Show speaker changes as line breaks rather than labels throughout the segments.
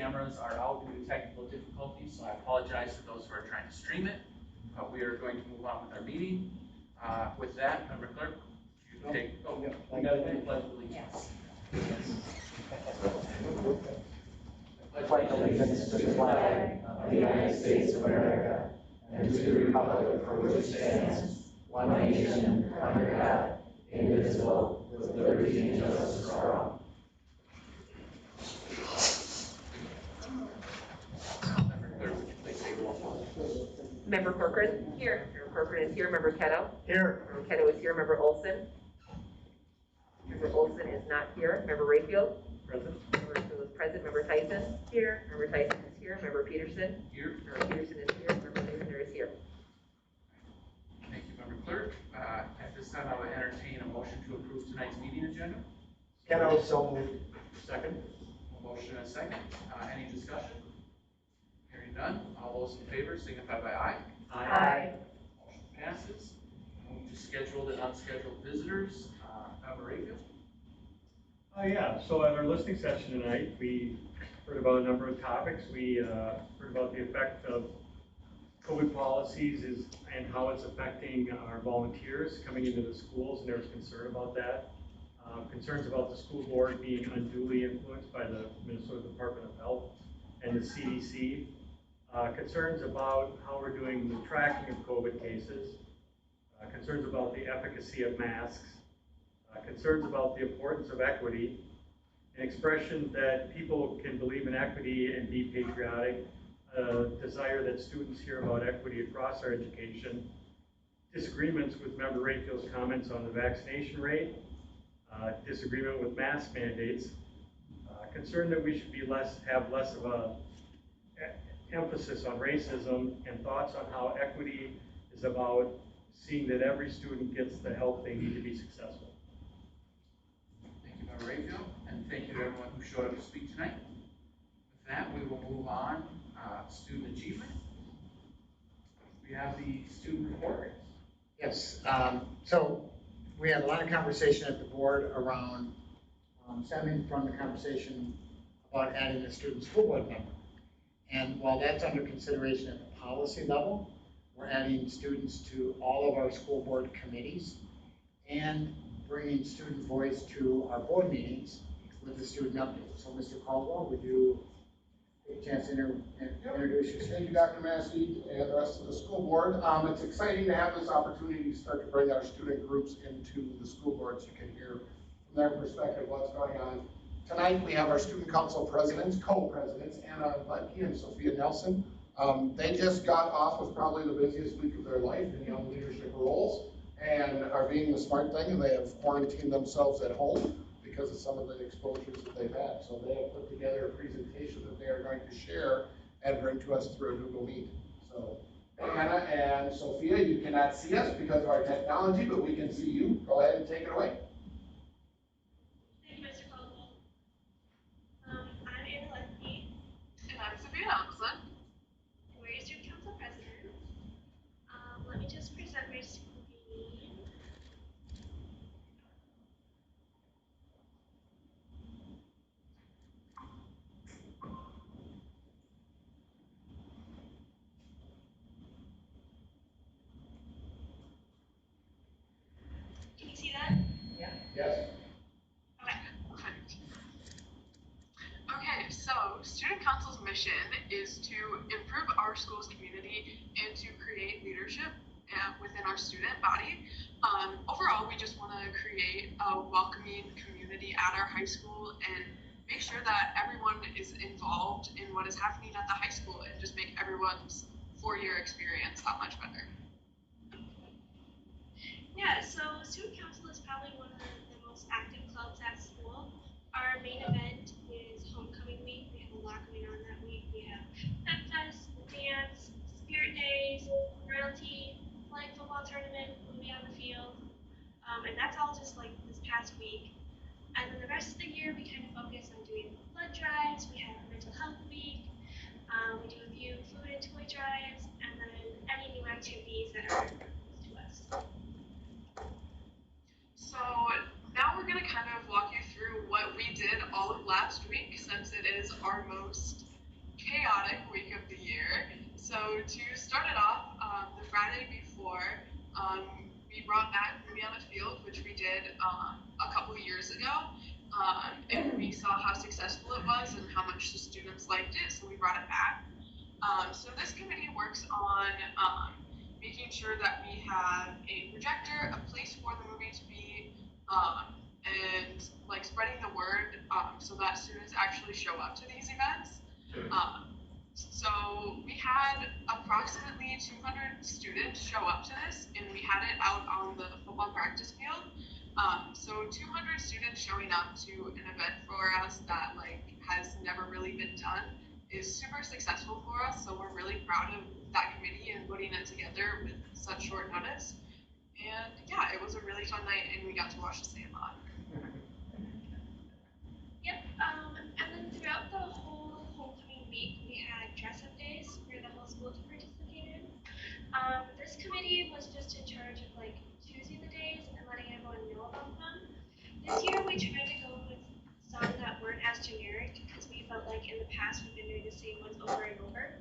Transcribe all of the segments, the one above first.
cameras are out due to technical difficulties, so I apologize to those who are trying to stream it. But we are going to move on with our meeting. With that, Member Clerk, you take. Oh, yeah, we got to do the pledge of allegiance.
I pledge allegiance to the flag of the United States of America and to the republic for which it stands, one nation, under God, indivisible, with liberty and justice for all.
Member Clerk, would you please take roll call?
Member Corcoran? Here. Member Corcoran is here. Member Ketto?
Here.
Member Ketto is here. Member Olson? Member Olson is not here. Member Rayfield?
Present.
Member Rayfield is present. Member Tyson? Here. Member Tyson is here. Member Peterson?
Here.
Member Peterson is here. Member Laser is here.
Thank you, Member Clerk. At this time, I would entertain a motion to approve tonight's meeting agenda.
Ketto, so moved.
Second. A motion and a second. Any discussion? Hearing none. All those in favor signify by aye.
Aye.
Motion passes. Move to scheduled and unscheduled visitors. Member Rayfield.
Yeah, so at our listening session tonight, we heard about a number of topics. We heard about the effect of COVID policies and how it's affecting our volunteers coming into the schools, and there was concern about that. Concerns about the school board being unduly influenced by the Minnesota Department of Health and the CDC. Concerns about how we're doing the tracking of COVID cases. Concerns about the efficacy of masks. Concerns about the importance of equity, an expression that people can believe in equity and be patriotic, desire that students hear about equity across our education, disagreements with Member Rayfield's comments on the vaccination rate, disagreement with mask mandates, concern that we should be have less of a emphasis on racism, and thoughts on how equity is about seeing that every student gets the help they need to be successful.
Thank you, Member Rayfield, and thank you to everyone who showed up to speak tonight. With that, we will move on. Student achievement. We have the student report.
Yes, so we had a lot of conversation at the board around stemming from the conversation about adding a student school board member. And while that's under consideration at the policy level, we're adding students to all of our school board committees and bringing student voice to our board meetings with the student update. So Mr. Caldwell, would you take a chance to introduce yourself?
Thank you, Dr. Massey, and the rest of the school board. It's exciting to have this opportunity to start to bring our student groups into the school board so you can hear from their perspective what's going on. Tonight we have our student council presidents, co-presidents, Anna Butke and Sophia Nelson. They just got off with probably the busiest week of their life in young leadership roles and are being the smart thing, and they have quarantined themselves at home because of some of the exposures that they've had. So they have put together a presentation that they are going to share and bring to us through a Google Meet. So Anna and Sophia, you cannot see us because of our technology, but we can see you. Go ahead and take it away.
Thank you, Mr. Caldwell. I'm Anna Butke.
And I'm Sophia Nelson.
We're your student council president. Let me just present my screen. Can you see that?
Yeah.
Yes.
Okay, perfect. Okay, so Student Council's mission is to improve our school's community and to create leadership within our student body. Overall, we just want to create a welcoming community at our high school and make sure that everyone is involved in what is happening at the high school and just make everyone's four-year experience that much better.
Yeah, so student council is probably one of the most active clubs at school. Our main event is homecoming week. We have a lot going on that week. We have Pep Fest, dance, spirit days, royalty, flag football tournament, movie on the field. And that's all just like this past week. And then the rest of the year, we kind of focus on doing blood drives. We have mental health week. We do a few food and toy drives, and then any new activities that are proposed to us.
So now we're going to kind of walk you through what we did all of last week, since it is our most chaotic week of the year. So to start it off, the Friday before, we brought back Movie on the Field, which we did a couple years ago. And we saw how successful it was and how much the students liked it, so we brought it back. So this committee works on making sure that we have a projector, a place for the movie to be, and like spreading the word so that students actually show up to these events. So we had approximately 200 students show up to this, and we had it out on the football practice field. So 200 students showing up to an event for us that like has never really been done is super successful for us. So we're really proud of that committee and putting it together with such short notice. And yeah, it was a really fun night, and we got to watch The Sandlot.
Yep, and then throughout the whole homecoming week, we had dress-up days for the whole school to participate in. This committee was just in charge of like choosing the days and letting everyone know about them. This year, we tried to go with some that weren't as generic because we felt like in the past we've been doing the same ones over and over.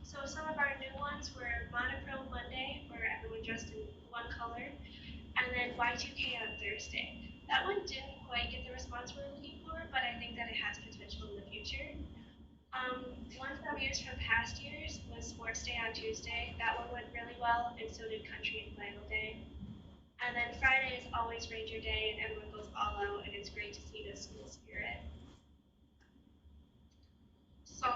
So some of our new ones were Monochrome Monday, where everyone dressed in one color, and then Y2K on Thursday. That one didn't quite get the response we were looking for, but I think that it has potential in the future. Ones that we used from past years was Sports Day on Tuesday. That one went really well, and so did Country and Final Day. And then Friday is always Ranger Day, and everyone goes all out, and it's great to see the school spirit.
So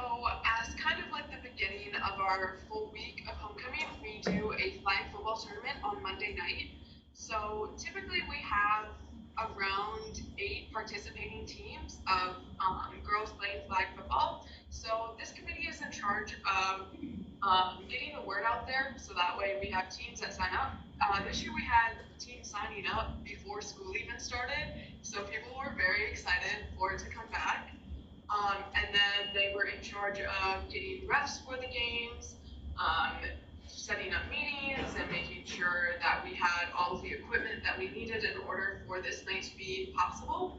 as kind of like the beginning of our full week of homecoming, we do a flag football tournament on Monday night. So typically we have around 8 participating teams of girls playing flag football. So this committee is in charge of getting the word out there, so that way we have teams that sign up. This year we had teams signing up before school even started, so people were very excited for it to come back. And then they were in charge of getting refs for the games, setting up meetings, and making sure that we had all of the equipment that we needed in order for this night to be possible.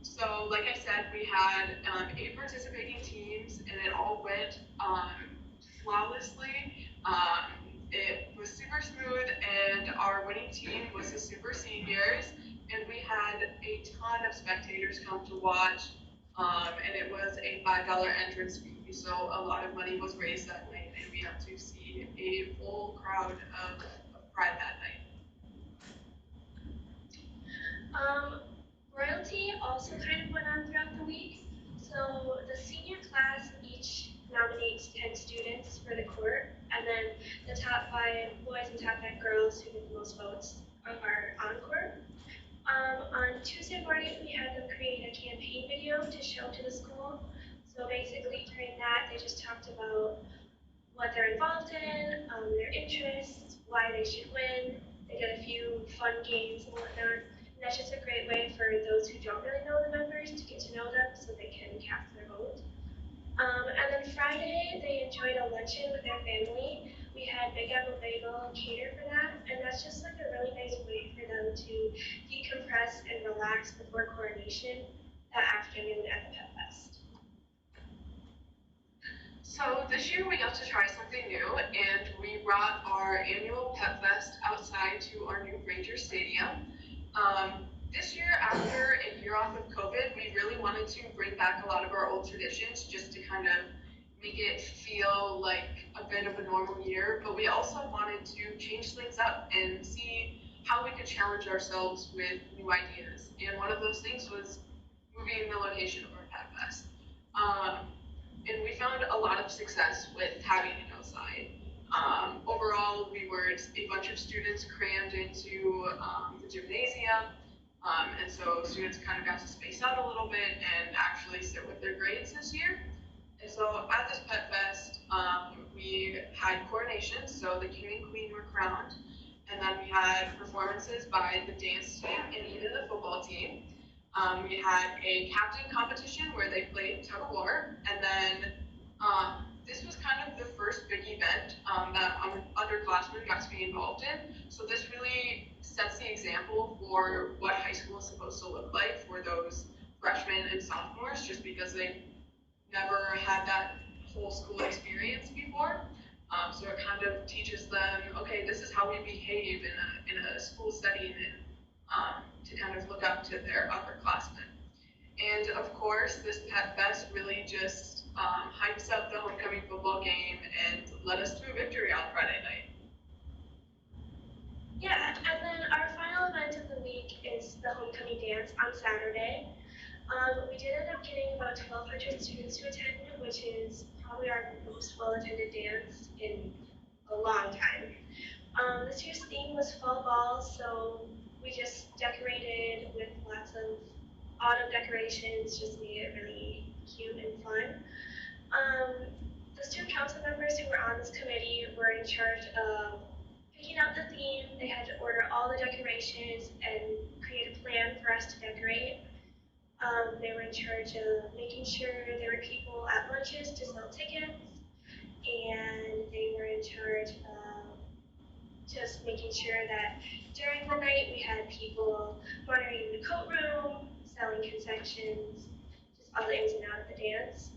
So like I said, we had 8 participating teams, and it all went flawlessly. It was super smooth, and our winning team was the Super Seniors, and we had a ton of spectators come to watch, and it was a $5 entrance fee, so a lot of money was raised that night, and we got to see a full crowd of pride that night.
Royalty also kind of went on throughout the week. So the senior class each nominates 10 students for the court, and then the top 5 boys and top 5 girls who get the most votes are on court. On Tuesday morning, we had them create a campaign video to show to the school. So basically during that, they just talked about what they're involved in, their interests, why they should win. They did a few fun games and whatnot. And that's just a great way for those who don't really know the members to get to know them so they can cast their vote. And then Friday, they enjoyed a luncheon with their family. We had Big Apple Bagel cater for that, and that's just like a really nice way for them to decompress and relax before coronation that afternoon at the Pep Fest.
So this year we got to try something new, and we brought our annual Pep Fest outside to our new Ranger Stadium. This year, after a year off of COVID, we really wanted to bring back a lot of our old traditions just to kind of make it feel like a bit of a normal year, but we also wanted to change things up and see how we could challenge ourselves with new ideas. And one of those things was moving the location of our Pep Fest. And we found a lot of success with having it outside. Overall, we were a bunch of students crammed into the gymnasium, and so students kind of got to space out a little bit and actually sit with their grades this year. And so at this Pep Fest, we had coronations, so the king and queen were crowned, and then we had performances by the dance team and even the football team. We had a captain competition where they played tug of war, and then this was kind of the first big event that underclassmen got to be involved in. So this really sets the example for what high school is supposed to look like for those freshmen and sophomores, just because they never had that whole school experience before. So it kind of teaches them, okay, this is how we behave in a school setting, and to kind of look up to their upperclassmen. And of course, this Pep Fest really just hypes up the homecoming football game and led us to a victory on Friday night.
Yeah, and then our final event of the week is the homecoming dance on Saturday. We did end up getting about 1,200 students to attend, which is probably our most well-attended dance in a long time. This year's theme was fall ball, so we just decorated with lots of autumn decorations, just made it really cute and fun. The student council members who were on this committee were in charge of picking out the theme. They had to order all the decorations and create a plan for us to decorate. They were in charge of making sure there were people at lunches to sell tickets, and they were in charge of just making sure that during the night we had people monitoring the coat room, selling concessions, just all the ins and outs of the dance.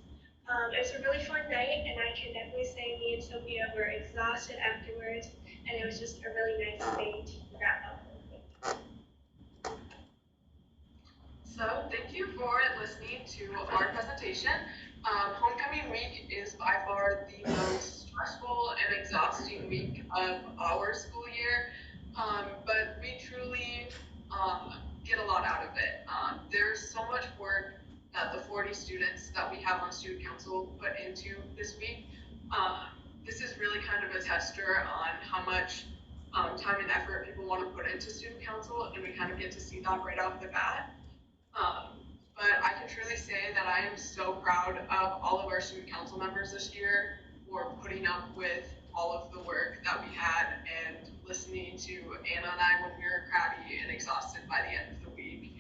It was a really fun night, and I can definitely say me and Sophia were exhausted afterwards, and it was just a really nice way to wrap up the week.
So thank you for listening to our presentation. Homecoming week is by far the most stressful and exhausting week of our school year, but we truly get a lot out of it. There's so much work that the 40 students that we have on student council put into this week. This is really kind of a tester on how much time and effort people want to put into student council, and we kind of get to see that right off the bat. But I can truly say that I am so proud of all of our student council members this year for putting up with all of the work that we had and listening to Anna and I when we were crabby and exhausted by the end of the week.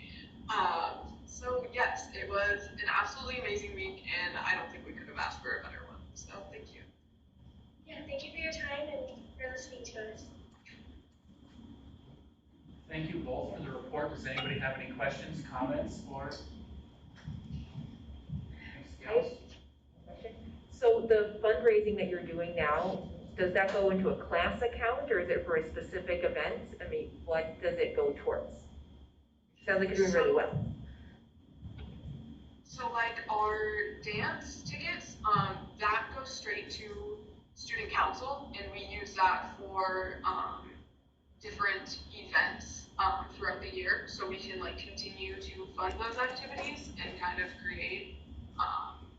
So yes, it was an absolutely amazing week, and I don't think we could have asked for a better one. So thank you.
Yeah, thank you for your time and for listening to us.
Thank you both for the report. Does anybody have any questions, comments, or anything else?
So the fundraising that you're doing now, does that go into a class account, or is it for a specific event? I mean, what does it go towards? Sounds like you're doing really well.
So like our dance tickets, that goes straight to student council, and we use that for different events throughout the year, so we can like continue to fund those activities and kind of create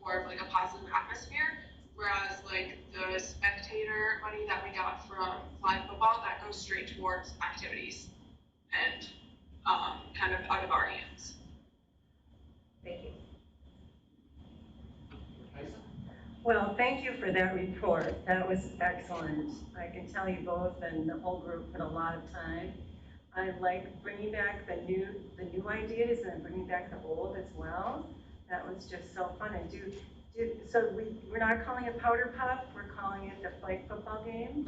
more of like a positive atmosphere. Whereas like the spectator money that we got from flag football, that goes straight towards activities and kind of out of our hands.
Thank you.
Well, thank you for that report. That was excellent. I can tell you both and the whole group put a lot of time. I like bringing back the new ideas and bringing back the old as well. That was just so fun. And so we're not calling it Powder Puff. We're calling it the flag football game.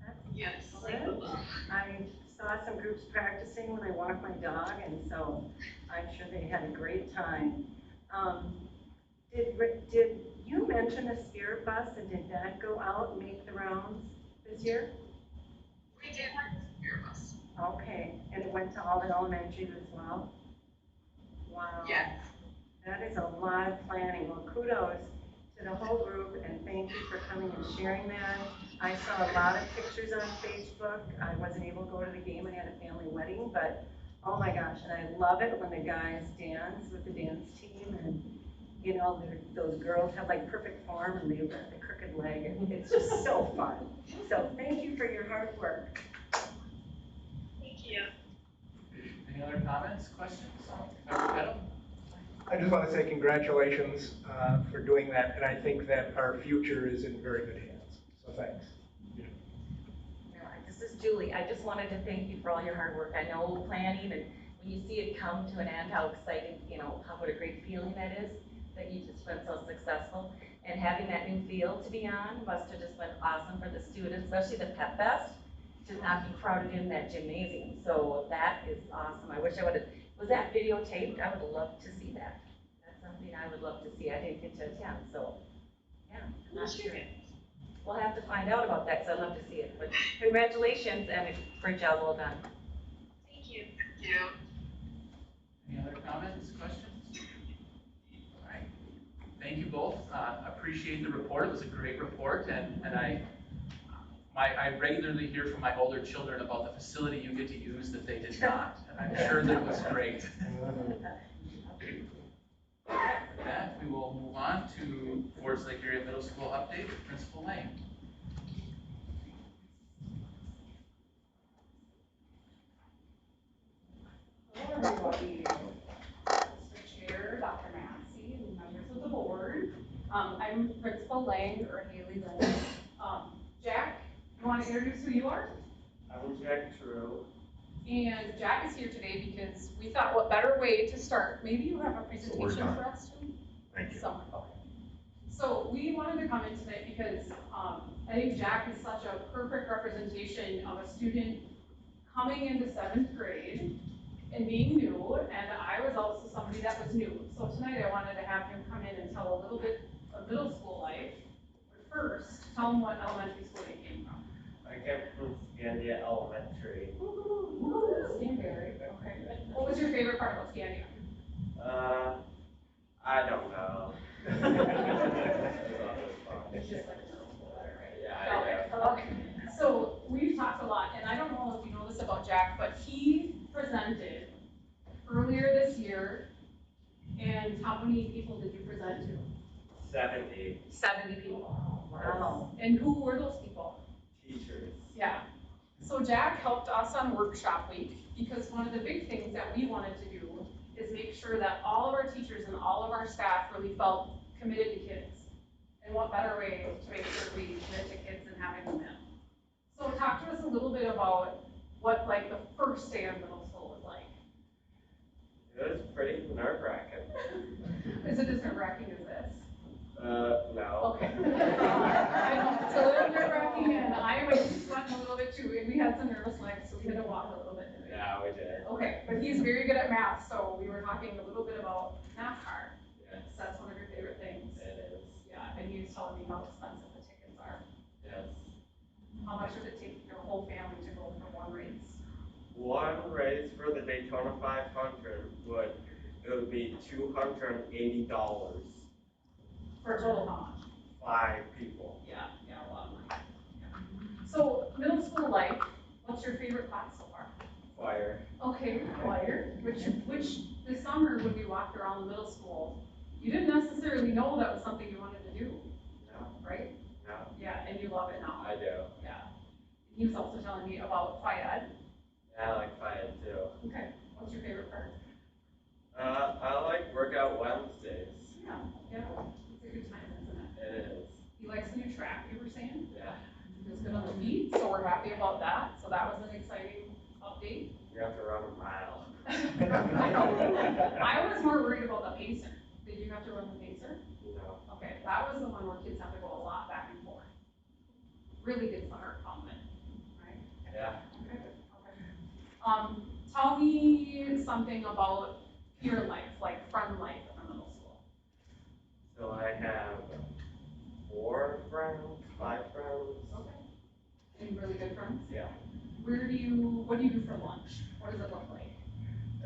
That's
Yes.
excellent. I saw some groups practicing when I walked my dog, and so I'm sure they had a great time. Did you mention the Spirit Bus, and did that go out and make the rounds this year?
We did have the Spirit Bus.
Okay, and it went to all the elementaries as well? Wow.
Yes.
That is a lot of planning. Well, kudos to the whole group, and thank you for coming and sharing that. I saw a lot of pictures on Facebook. I wasn't able to go to the game. I had a family wedding, but oh my gosh, and I love it when the guys dance with the dance team, and you know, those girls have like perfect form, and they wear the crooked leg, and it's just so fun. So thank you for your hard work.
Thank you.
Any other comments, questions? Member Kettle?
I just want to say congratulations for doing that, and I think that our future is in very good hands. So thanks.
This is Julie. I just wanted to thank you for all your hard work. I know planning, and when you see it come to an end, how exciting, you know, what a great feeling that is, that you just been so successful. And having that new field to be on must have just been awesome for the students, especially the Pep Fest, to not be crowded in that gymnasium. So that is awesome. I wish I would have, was that videotaped? I would love to see that. That's something I would love to see. I didn't get to attend, so, yeah, I'm not
Who's
sure.
your fans?
We'll have to find out about that, because I'd love to see it. But congratulations and a great job, well done.
Thank you.
Thank you.
Any other comments, questions? All right, thank you both. Appreciate the report. It was a great report, and I regularly hear from my older children about the facility you get to use that they did not, and I'm sure that it was great. With that, we will move on to Forest Lake Area Middle School update with Principal Lang.
Hello, everybody. Mr. Chair, Dr. Massey, and members of the board. I'm Principal Lang, or Haley Lang. Jack, you want to introduce who you are?
I'm Jack True.
And Jack is here today because we thought what better way to start. Maybe you have a presentation for us too?
Thank you.
Somewhere, okay. So we wanted to come in tonight because I think Jack is such a perfect representation of a student coming into 7th grade and being new, and I was also somebody that was new. So tonight I wanted to have him come in and tell a little bit of middle school life. But first, tell him what elementary school he came from.
I came from Scandia Elementary.
Scandia, okay. What was your favorite part about Scandia?
I don't know.
It's just like a middle school letter, right?
Yeah,
Okay, so we've talked a lot, and I don't know if you know this about Jack, but he presented earlier this year, and how many people did you present to?
70
70 people.
Wow.
And who were those people?
teachers.
Yeah. So Jack helped us on workshop week, because one of the big things that we wanted to do is make sure that all of our teachers and all of our staff really felt committed to kids. And what better way to make sure we commit to kids than having them in. So talk to us a little bit about what like the first day of middle school was like.
It was pretty nerve-wracking.
Is it as nerve-wracking as this?
No.
Okay. I know, it's a little nerve-wracking, and I was sweating a little bit too, and we had some nervous legs, so we had to walk a little bit today.
Yeah, we did.
Okay, but he's very good at math, so we were talking a little bit about NASCAR.
Yes,
That's one of your favorite things.
it is.
Yeah, and he was telling me how expensive the tickets are.
Yes.
How much would it take your whole family to go for one race?
One race for the Daytona 500 would be $280
For a total how much?
5 people.
Yeah, a lot of money. Yeah. So, middle school life, what's your favorite class so far?
Fire.
Okay, choir, which this summer when we walked around the middle school, you didn't necessarily know that was something you wanted to do,
No,
right?
no,
Yeah, and you love it now.
I do.
Yeah. He was also telling me about FIAD.
Yeah, I like fire too.
Okay, what's your favorite part?
I like workout Wednesdays.
Yeah, it's a good time, isn't it?
It is.
He likes the new track, you were saying?
Yeah.
He was good on the feet, so we're happy about that. So that was an exciting update.
You have to run a mile.
I know. I was more worried about the pacer. Did you have to run the pacer?
No.
Okay, that was the one where kids have to go a lot back and forth. Really gets the heart pumping, right?
Yeah.
Okay. Tell me something about peer life, like friend life in the middle school.
So I have 4 friends, 5 friends.
Okay. Any really good friends?
Yeah.
What do you do for lunch? What does it look like?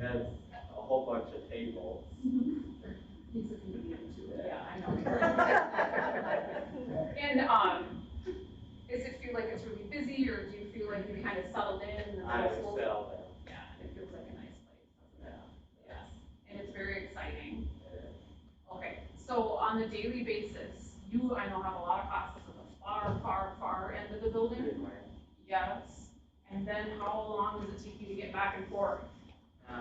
And a whole bunch of tables.
He's a comedian too. Yeah, I know. And, does it feel like it's really busy, or do you feel like you kind of settled in the
I
middle school?
sell them.
Yeah, it feels like a nice place, doesn't it?
Yeah.
Yes, and it's very exciting. Okay, so on a daily basis, you, I know, have a lot of classes at the far end of the building? Yes. And then how long does it take you to get back and forth?
5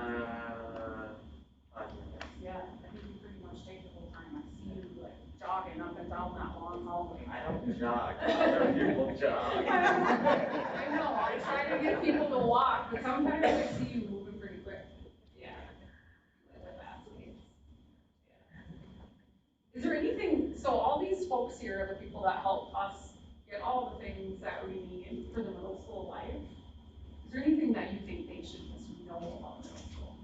minutes.
Yeah, I think you pretty much take the whole time. I see you like jogging up and down that long hallway.
I don't jog. Other people jog.
I know, I try to get people to walk, but sometimes I see you moving pretty quick. Yeah. At a fast pace. Yeah. Is there anything, so all these folks here are the people that help us get all the things that we need for the middle school life. Is there anything that you think they should just know about middle school?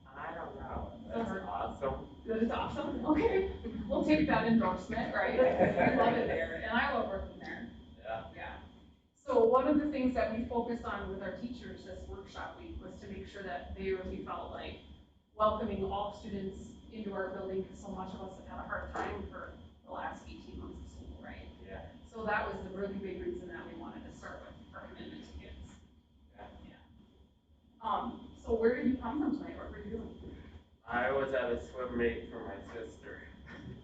I don't know. That's awesome.
Good, it's awesome, okay. We'll take that endorsement, right? I love it there, and I love working there.
Yeah.
Yeah. So one of the things that we focused on with our teachers this workshop week was to make sure that they really felt like welcoming all students into our building, because so much of us have had a hard time for the last 18 months of school, right?
Yeah.
So that was the really big reason that we wanted to start with our commitment to kids.
Yeah.
So where did you come from tonight? What were you doing?
I was at a swim meet for my sister.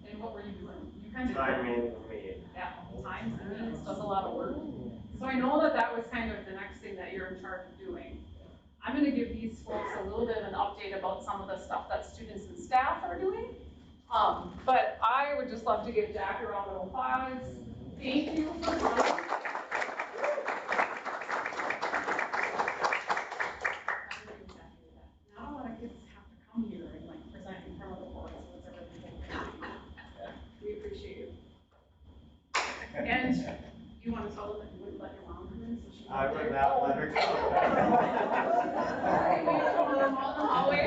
And what were you doing? You kind of
Timing the meet.
Yeah, times the meetings, does a lot of work. So I know that that was kind of the next thing that you're in charge of doing. I'm gonna give these folks a little bit of an update about some of the stuff that students and staff are doing. But I would just love to give Jack a round of applause. Thank you for coming. Not a lot of kids have to come here and like present in front of the board, so it's a really big thing. We appreciate you. And you want to tell them that you wouldn't let your mom come in, so she.
I would not let her
Sorry, we have a mom on the hallway.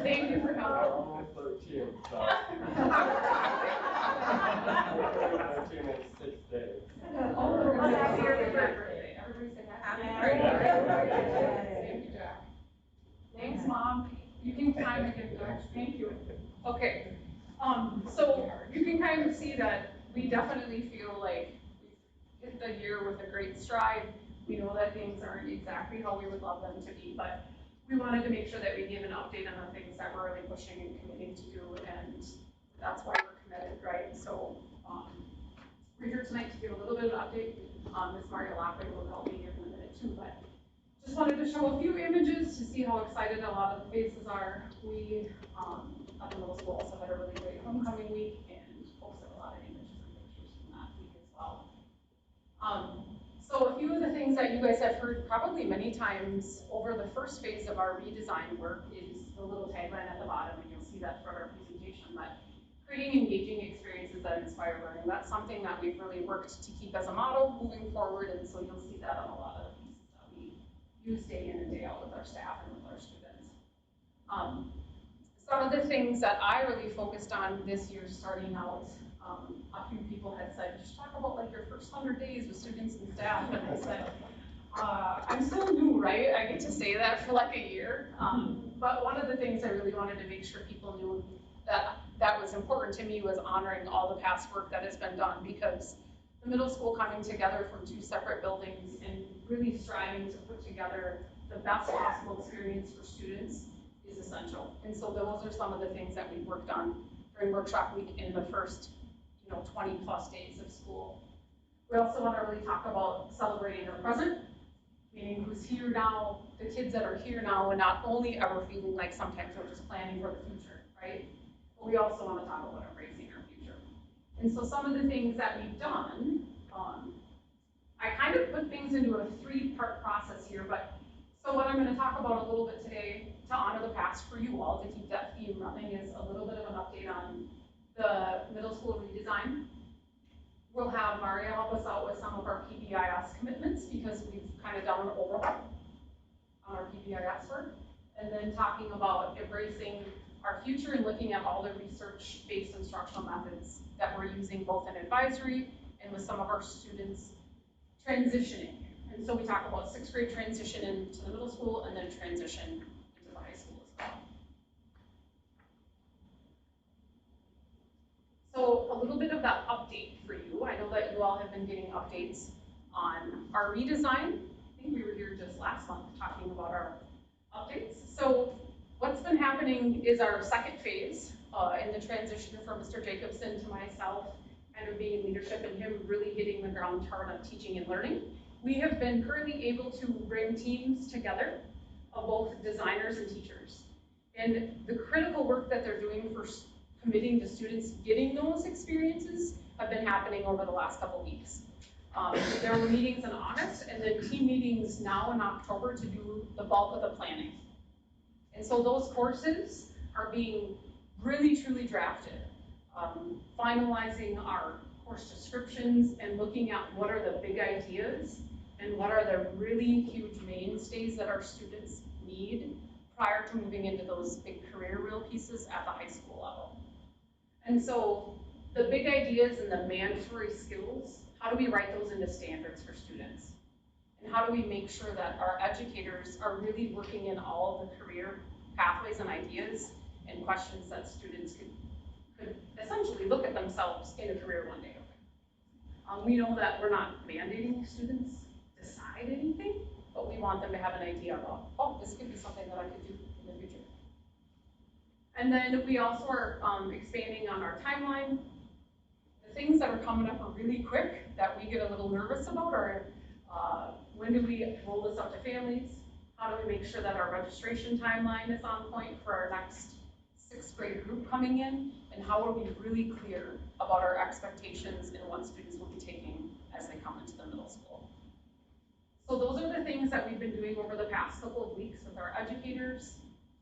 Thank you for coming.
I'm only 13, so. 13 in 6 days.
Oh, we're gonna have your birthday. Everybody say happy birthday. Thank you, Jack. Thanks, Mom. You can kind of get that. Thank you. Okay. So you can kind of see that we definitely feel like we've hit the year with a great stride. We know that things aren't exactly how we would love them to be, but we wanted to make sure that we give an update on the things that we're really pushing and committing to do, and that's why we're committed, right? So we're here tonight to give a little bit of an update. Ms. Maria Lockwood will help me here in a minute too, but just wanted to show a few images to see how excited a lot of the faces are. We at the middle school also had a really great homecoming week and posted a lot of images and pictures from that week as well. So a few of the things that you guys have heard probably many times over the first phase of our redesign work is the little tagline at the bottom, and you'll see that throughout our presentation, but creating engaging experiences that inspire learning. That's something that we've really worked to keep as a model moving forward, and so you'll see that on a lot of the pieces that we use day in and day out with our staff and with our students. Some of the things that I really focused on this year starting out, a few people had said, just talk about like your first 100 days with students and staff, and I said, I'm still new, right? I get to say that for like a year, but one of the things I really wanted to make sure people knew that was important to me was honoring all the past work that has been done, because the middle school coming together from two separate buildings and really striving to put together the best possible experience for students is essential. And so those are some of the things that we worked on during workshop week in the first 20 plus days of school. We also want to really talk about celebrating our present, meaning who's here now, the kids that are here now, and not only ever feeling like sometimes we're just planning for the future, right? But we also want to talk about embracing our future. And so some of the things that we've done, I kind of put things into a 3-part process here, but so what I'm going to talk about a little bit today to honor the past for you all, to keep that theme running, is a little bit of an update on the middle school redesign. We'll have Maria help us out with some of our PBIS commitments, because we've kind of done an overhaul on our PBIS work, and then talking about embracing our future and looking at all the research-based instructional methods that we're using both in advisory and with some of our students transitioning. And so we talk about 6th grade transition into the middle school and then transition into the high school as well. So a little bit of that update for you. I know that you all have been getting updates on our redesign. I think we were here just last month talking about our updates. So what's been happening is our second phase in the transition from Mr. Jacobson to myself, kind of being in leadership and him really hitting the ground hard on teaching and learning. We have been currently able to bring teams together of both designers and teachers. And the critical work that they're doing for committing to students getting those experiences have been happening over the last couple weeks. There were meetings in August and then team meetings now in October to do the bulk of the planning. And so those courses are being really truly drafted, finalizing our course descriptions and looking at what are the big ideas and what are the really huge mainstays that our students need prior to moving into those big career wheel pieces at the high school level. And so the big ideas and the mandatory skills, how do we write those into standards for students? And how do we make sure that our educators are really working in all of the career pathways and ideas and questions that students could essentially look at themselves in a career one day? We know that we're not mandating students decide anything, but we want them to have an idea about, oh, this could be something that I could do in the future. And then we also are expanding on our timeline. The things that are coming up are really quick that we get a little nervous about are when do we roll this out to families? How do we make sure that our registration timeline is on point for our next 6th grade group coming in? And how are we really clear about our expectations and what students will be taking as they come into the middle school? So those are the things that we've been doing over the past couple of weeks with our educators,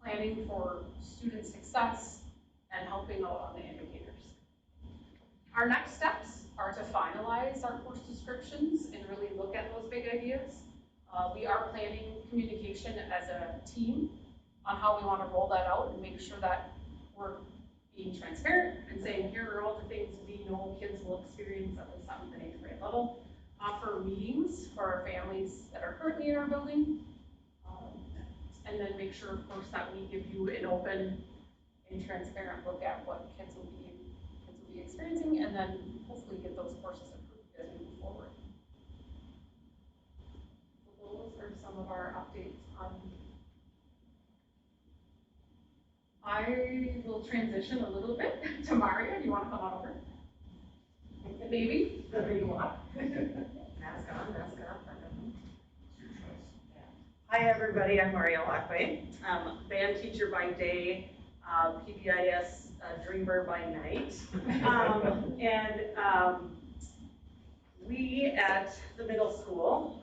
planning for student success, and helping out on the indicators. Our next steps are to finalize our course descriptions and really look at those big ideas. We are planning communication as a team on how we want to roll that out and make sure that we're being transparent and saying, here are all the things we know kids will experience at the 7th and 8th grade level. Offer meetings for our families that are currently in our building. And then make sure, of course, that we give you an open and transparent look at what kids will be experiencing, and then hopefully get those courses approved as we move forward. So those are some of our updates on. I will transition a little bit to Maria. Do you want to come on over? Maybe. There you are.
Mask on, mask off.
Hi, everybody. I'm Maria Lockway. Band teacher by day, PBIS dreamer by night. We at the middle school,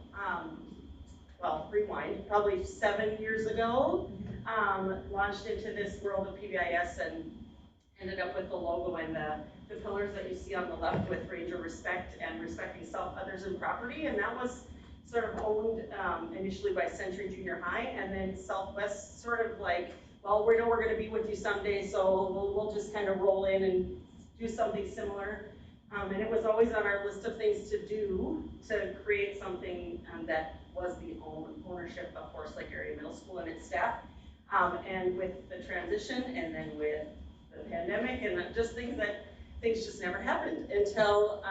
well, rewind, probably 7 years ago, launched into this world of PBIS and ended up with the logo and the pillars that you see on the left with Ranger Respect and respecting self, others, and property. And that was sort of owned initially by Century Junior High, and then Southwest sort of like, well, we know we're going to be with you someday, so we'll just kind of roll in and do something similar. And it was always on our list of things to do to create something that was the ownership of Forest Lake Area Middle School and its staff. And with the transition, and then with the pandemic, and just things just never happened until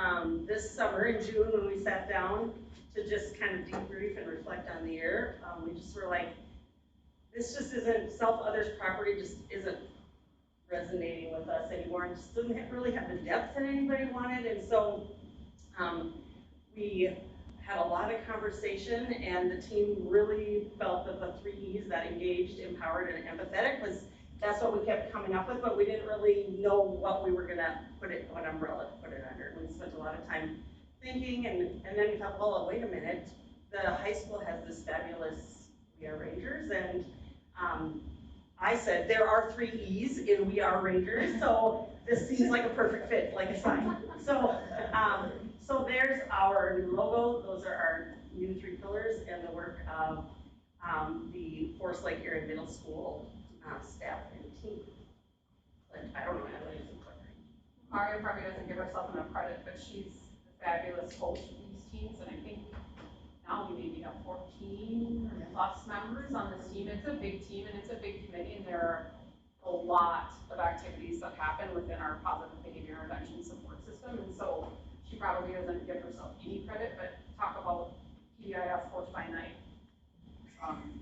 this summer in June when we sat down to just kind of debrief and reflect on the year. We just were like, this just isn't, self, others, property just isn't resonating with us anymore, and just didn't really have the depth that anybody wanted. And so we had a lot of conversation, and the team really felt that the 3 E's, that engaged, empowered, and empathetic, that's what we kept coming up with, but we didn't really know what we were gonna what umbrella to put it under. We spent a lot of time thinking, and then we thought, well, wait a minute, the high school has this fabulous We Are Rangers, and I said, there are 3 E's in We Are Rangers, so this seems like a perfect fit, like it's fine. So, so there's our new logo. Those are our new 3 pillars and the work of the Forest Lake Area Middle School staff and team. But I don't know how to use it.
Maria probably doesn't give herself enough credit, but she's a fabulous coach of these teams, and I think now we maybe have 14 or plus members on this team. It's a big team and it's a big committee, and there are a lot of activities that happen within our positive behavior intervention support system. And so she probably doesn't give herself any credit, but talk about PBIS Force by Night.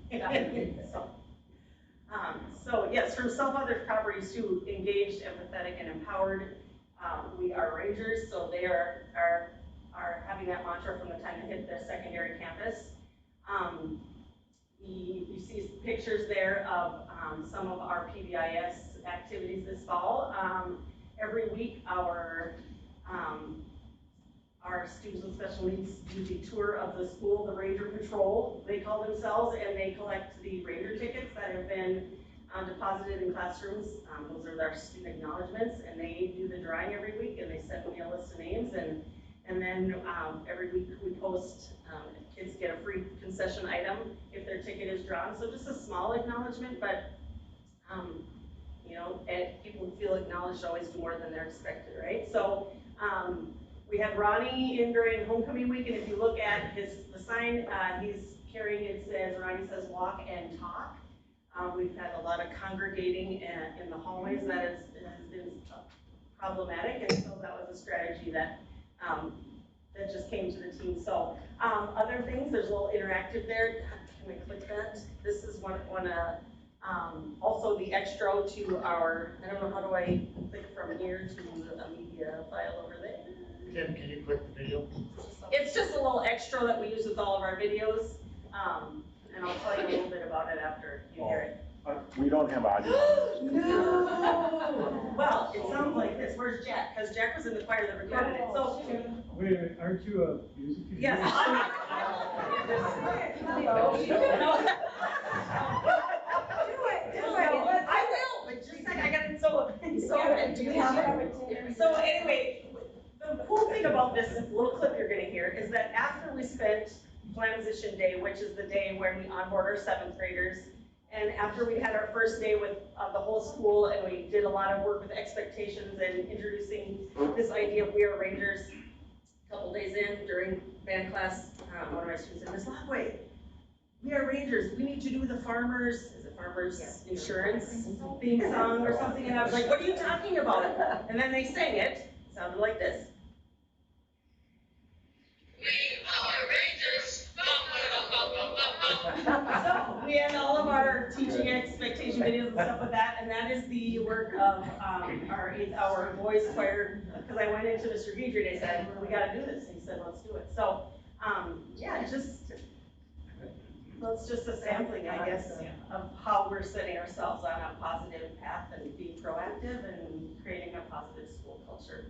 Definitely.
So yes, from self, others, properties to engaged, empathetic, and empowered, We Are Rangers. So they are having that mantra from the time they hit their secondary campus. You see pictures there of some of our PBIS activities this fall. Every week, our students with special needs do the tour of the school, the Ranger Patrol, they call themselves, and they collect the Ranger tickets that have been deposited in classrooms. Those are their student acknowledgements, and they do the drawing every week, and they send me a list of names, and then every week we post if kids get a free concession item if their ticket is drawn. So just a small acknowledgement, but, you know, and people who feel acknowledged always do more than they're expected, right? So, we had Ronnie in during homecoming week, and if you look at the sign, he's carrying, it says, Ronnie says walk and talk. We've had a lot of congregating in the hallways that has been problematic, and so that was a strategy that, that just came to the team. So, other things, there's a little interactive there. Can I click that? This is one also the extra to our, I don't know, how do I click from here to a media file over there?
Kim, can you click the video?
It's just a little extra that we use with all of our videos, and I'll tell you a little bit about it after you hear it.
We don't have audio.
No! Well, it sounds like this. Where's Jack? Because Jack was in the choir that recorded it, so.
Wait a minute, aren't you a music teacher?
Yes. I will, but just a second, I got it so anyway, the cool thing about this little clip you're gonna hear is that after we spent Transition Day, which is the day when we onboard our 7th graders, and after we had our first day with the whole school, and we did a lot of work with expectations and introducing this idea of We Are Rangers, a couple days in during band class, one of my students said, Ms. Lockway, We Are Rangers, we need to do the farmers, is it farmers insurance theme song or something? And I was like, what are you talking about? And then they sang it, it sounded like this. We are Rangers. So we had all of our teaching expectation videos and stuff with that, and that is the work of our 8th hour boys choir, because I went into Mr. Guidry and I said, we gotta do this, and he said, let's do it. So, yeah, that's just a sampling, I guess, of how we're setting ourselves on a positive path and being proactive and creating a positive school culture.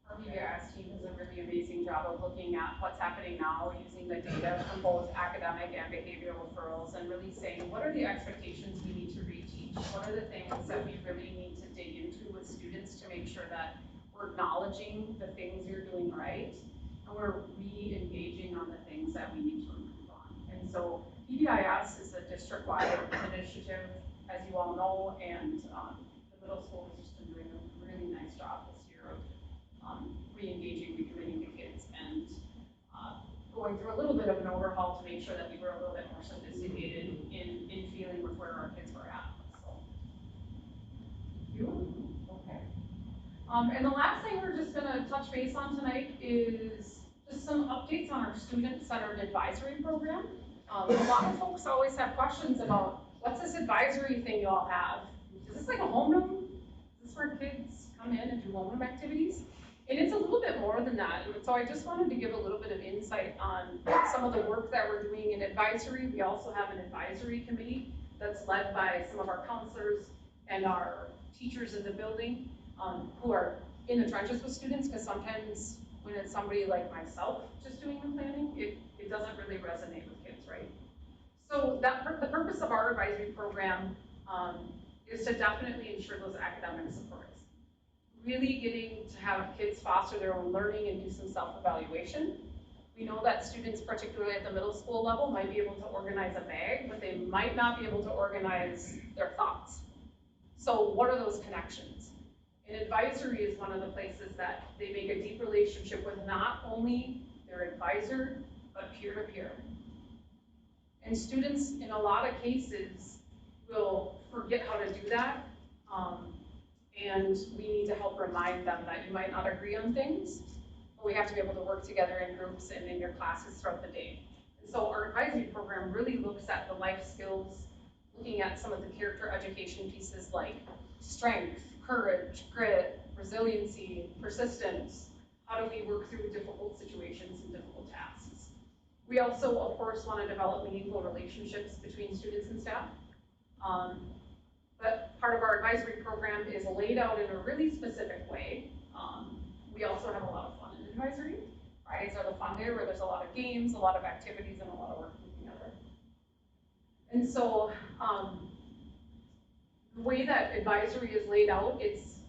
Our PBIS team does a really amazing job of looking at what's happening now, using the data from both academic and behavioral referrals, and really saying, what are the expectations we need to reteach? What are the things that we really need to dig into with students to make sure that we're acknowledging the things you're doing right, and we're re-engaging on the things that we need to improve on. And so PBIS is a district-wide initiative, as you all know, and the middle school has just been doing a really nice job this year of re-engaging, recommitting the kids, and going through a little bit of an overhaul to make sure that we were a little bit more sophisticated in feeling with where our kids were at. So, okay. And the last thing we're just going to touch base on tonight is just some updates on our student-centered advisory program. A lot of folks always have questions about, what's this advisory thing you all have? Is this like a homeroom? Is this where kids come in and do homeroom activities? And it's a little bit more than that. And so I just wanted to give a little bit of insight on some of the work that we're doing in advisory. We also have an advisory committee that's led by some of our counselors and our teachers in the building who are in the trenches with students, because sometimes when it's somebody like myself just doing the planning, it doesn't really resonate with kids, right? So the purpose of our advisory program is to definitely ensure those academic supports. Really getting to have kids foster their own learning and do some self-evaluation. We know that students, particularly at the middle school level, might be able to organize a bag, but they might not be able to organize their thoughts. So what are those connections? And advisory is one of the places that they make a deep relationship with not only their advisor, but peer-to-peer. And students, in a lot of cases, will forget how to do that. And we need to help remind them that you might not agree on things, but we have to be able to work together in groups and in your classes throughout the day. And so our advisory program really looks at the life skills, looking at some of the character education pieces like strength, courage, grit, resiliency, persistence. How do we work through difficult situations and difficult tasks? We also, of course, want to develop meaningful relationships between students and staff. But part of our advisory program is laid out in a really specific way. We also have a lot of fun in advisory. Fridays are the fun day where there's a lot of games, a lot of activities, and a lot of working together. And so the way that advisory is laid out, it's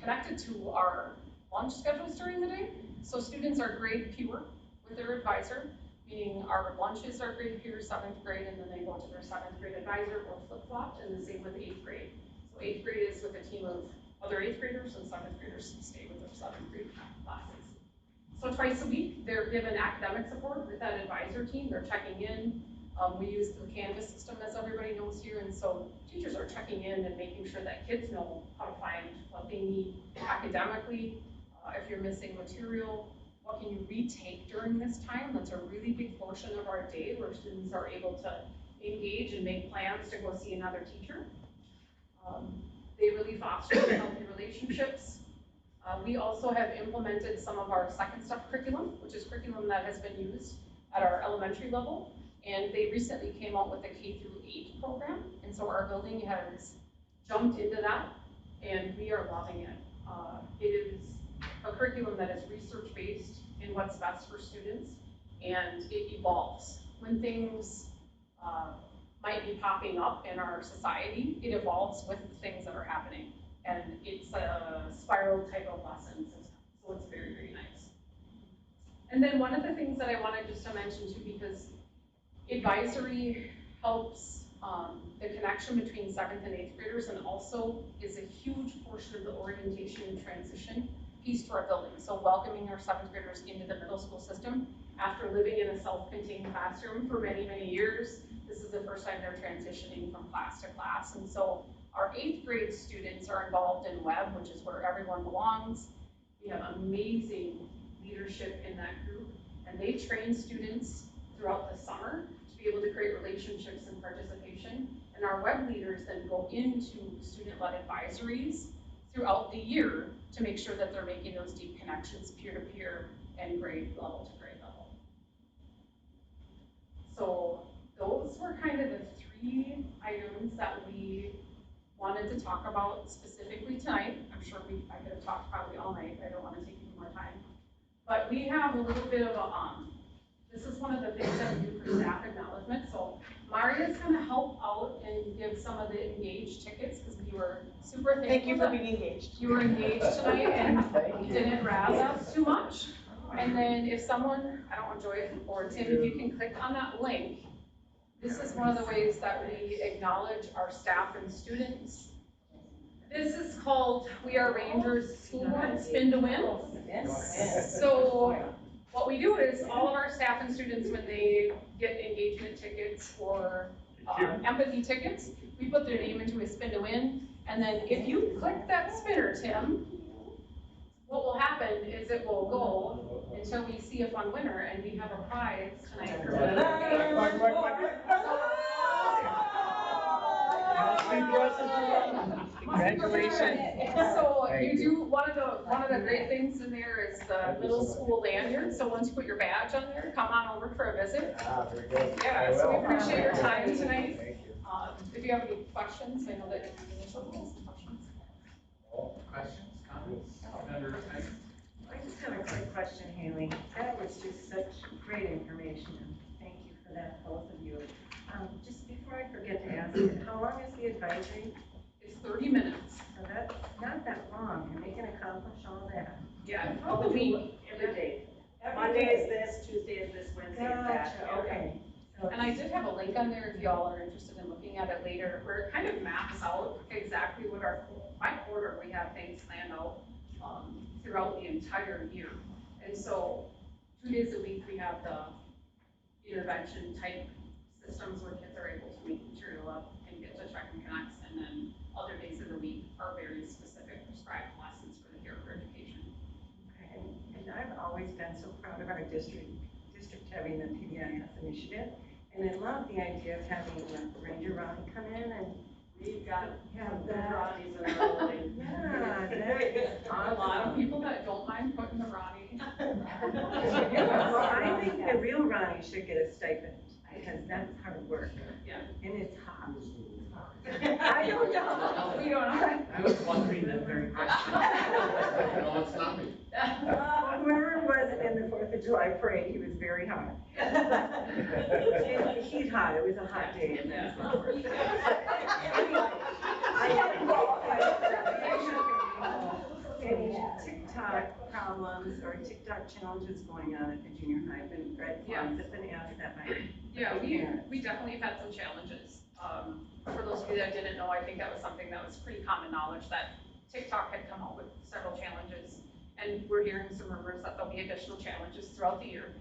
connected to our lunch schedules during the day. So students are grade pure with their advisor. meaning our lunches are grade peer, 7th grade, and then they go to their 7th grade advisor or flip-flopped, and the same with 8th grade. So 8th grade is with a team of other 8th graders, and 7th graders stay with their 7th grade classes. So twice a week, they're given academic support with that advisor team. They're checking in. We use the Canvas system, as everybody knows here, and so teachers are checking in and making sure that kids know how to find what they need academically. If you're missing material, what can you retake during this time? That's a really big portion of our day where students are able to engage and make plans to go see another teacher. They really foster healthy relationships. We also have implemented some of our Second Step curriculum, which is curriculum that has been used at our elementary level. And they recently came out with a K-8 program. And so our building has jumped into that, and we are loving it. It is a curriculum that is research-based in what's best for students, and it evolves. When things might be popping up in our society, it evolves with the things that are happening. And it's a spiral type of lesson system, so it's very, very nice. And then one of the things that I wanted just to mention too, because advisory helps the connection between 7th and 8th graders, and also is a huge portion of the orientation and transition piece to our building. So welcoming our 7th graders into the middle school system after living in a self-contained classroom for many, many years. This is the first time they're transitioning from class to class. And so our 8th grade students are involved in WEB, which is where everyone belongs. We have amazing leadership in that group, and they train students throughout the summer to be able to create relationships and participation. And our WEB leaders then go into student-led advisories throughout the year to make sure that they're making those deep connections peer-to-peer and grade level to grade level. So those were kind of the 3 items that we wanted to talk about specifically tonight. I'm sure I could have talked probably all night. I don't want to take any more time. But we have a little bit of a, this is one of the things that we do for staff acknowledgement. So Maria's going to help out and give some of the engaged tickets, because we were super thankful.
Thank you for being engaged.
You were engaged tonight and didn't razz us too much. And then if someone, I don't want Joy or Tim, if you can click on that link, this is one of the ways that we acknowledge our staff and students. This is called We Are Rangers School Board Spin to Win. So what we do is all of our staff and students, when they get engagement tickets or empathy tickets, we put their name into a spin to win. And then if you click that spinner, Tim, what will happen is it will go until we see a fun winner, and we have a prize tonight for
Congratulations.
So you do, one of the great things in there is the middle school lanyard. So once you put your badge on there, come on over for a visit.
Very good.
Yeah, so we appreciate your time tonight.
Thank you.
If you have any questions, I know that initial questions.
Questions, comments? Member Smith?
I just have a quick question, Haley. That was just such great information, and thank you for that, both of you. Just before I forget to ask it, how long is the advisory?
It's 30 minutes.
So that's not that long, and they can accomplish all that.
Yeah,
A week, every day. Monday is this, Tuesday is this, Wednesday is that.
Gotcha, okay. So
and I did have a link on there if y'all are interested in looking at it later, where it kind of maps out exactly what by quarter we have things planned out throughout the entire year. And so 2 days a week we have the intervention type systems where kids are able to make material up and get to check and connects, and then other days of the week are very specific prescribed lessons for the character education.
Okay, and I've always been so proud of our district having the PBIS initiative, and I love the idea of having Ranger Ronnie come in and
We've got
have
the
that.
Ronnies in our building.
Yeah, that is
A lot of people that don't mind putting the Ronnie.
Well, I think the real Ronnie should get a stipend, because that's hard work.
Yeah.
And it's hot. I don't know.
We don't know.
I was wondering that very question. No, it's not me.
Whoever was in the 4th of July parade, he was very hot. Heat hot, it was a hot day.
Yeah.
Anyway, I have a quick question. Any TikTok TikTok problems or TikTok challenges going on at the junior high? I've been, I've been asked that by
Yeah,
parents.
we definitely have had some challenges. For those of you that didn't know, I think that was something that was pretty common knowledge, that TikTok had come out with several challenges. And we're hearing some rumors that there'll be additional challenges throughout the year.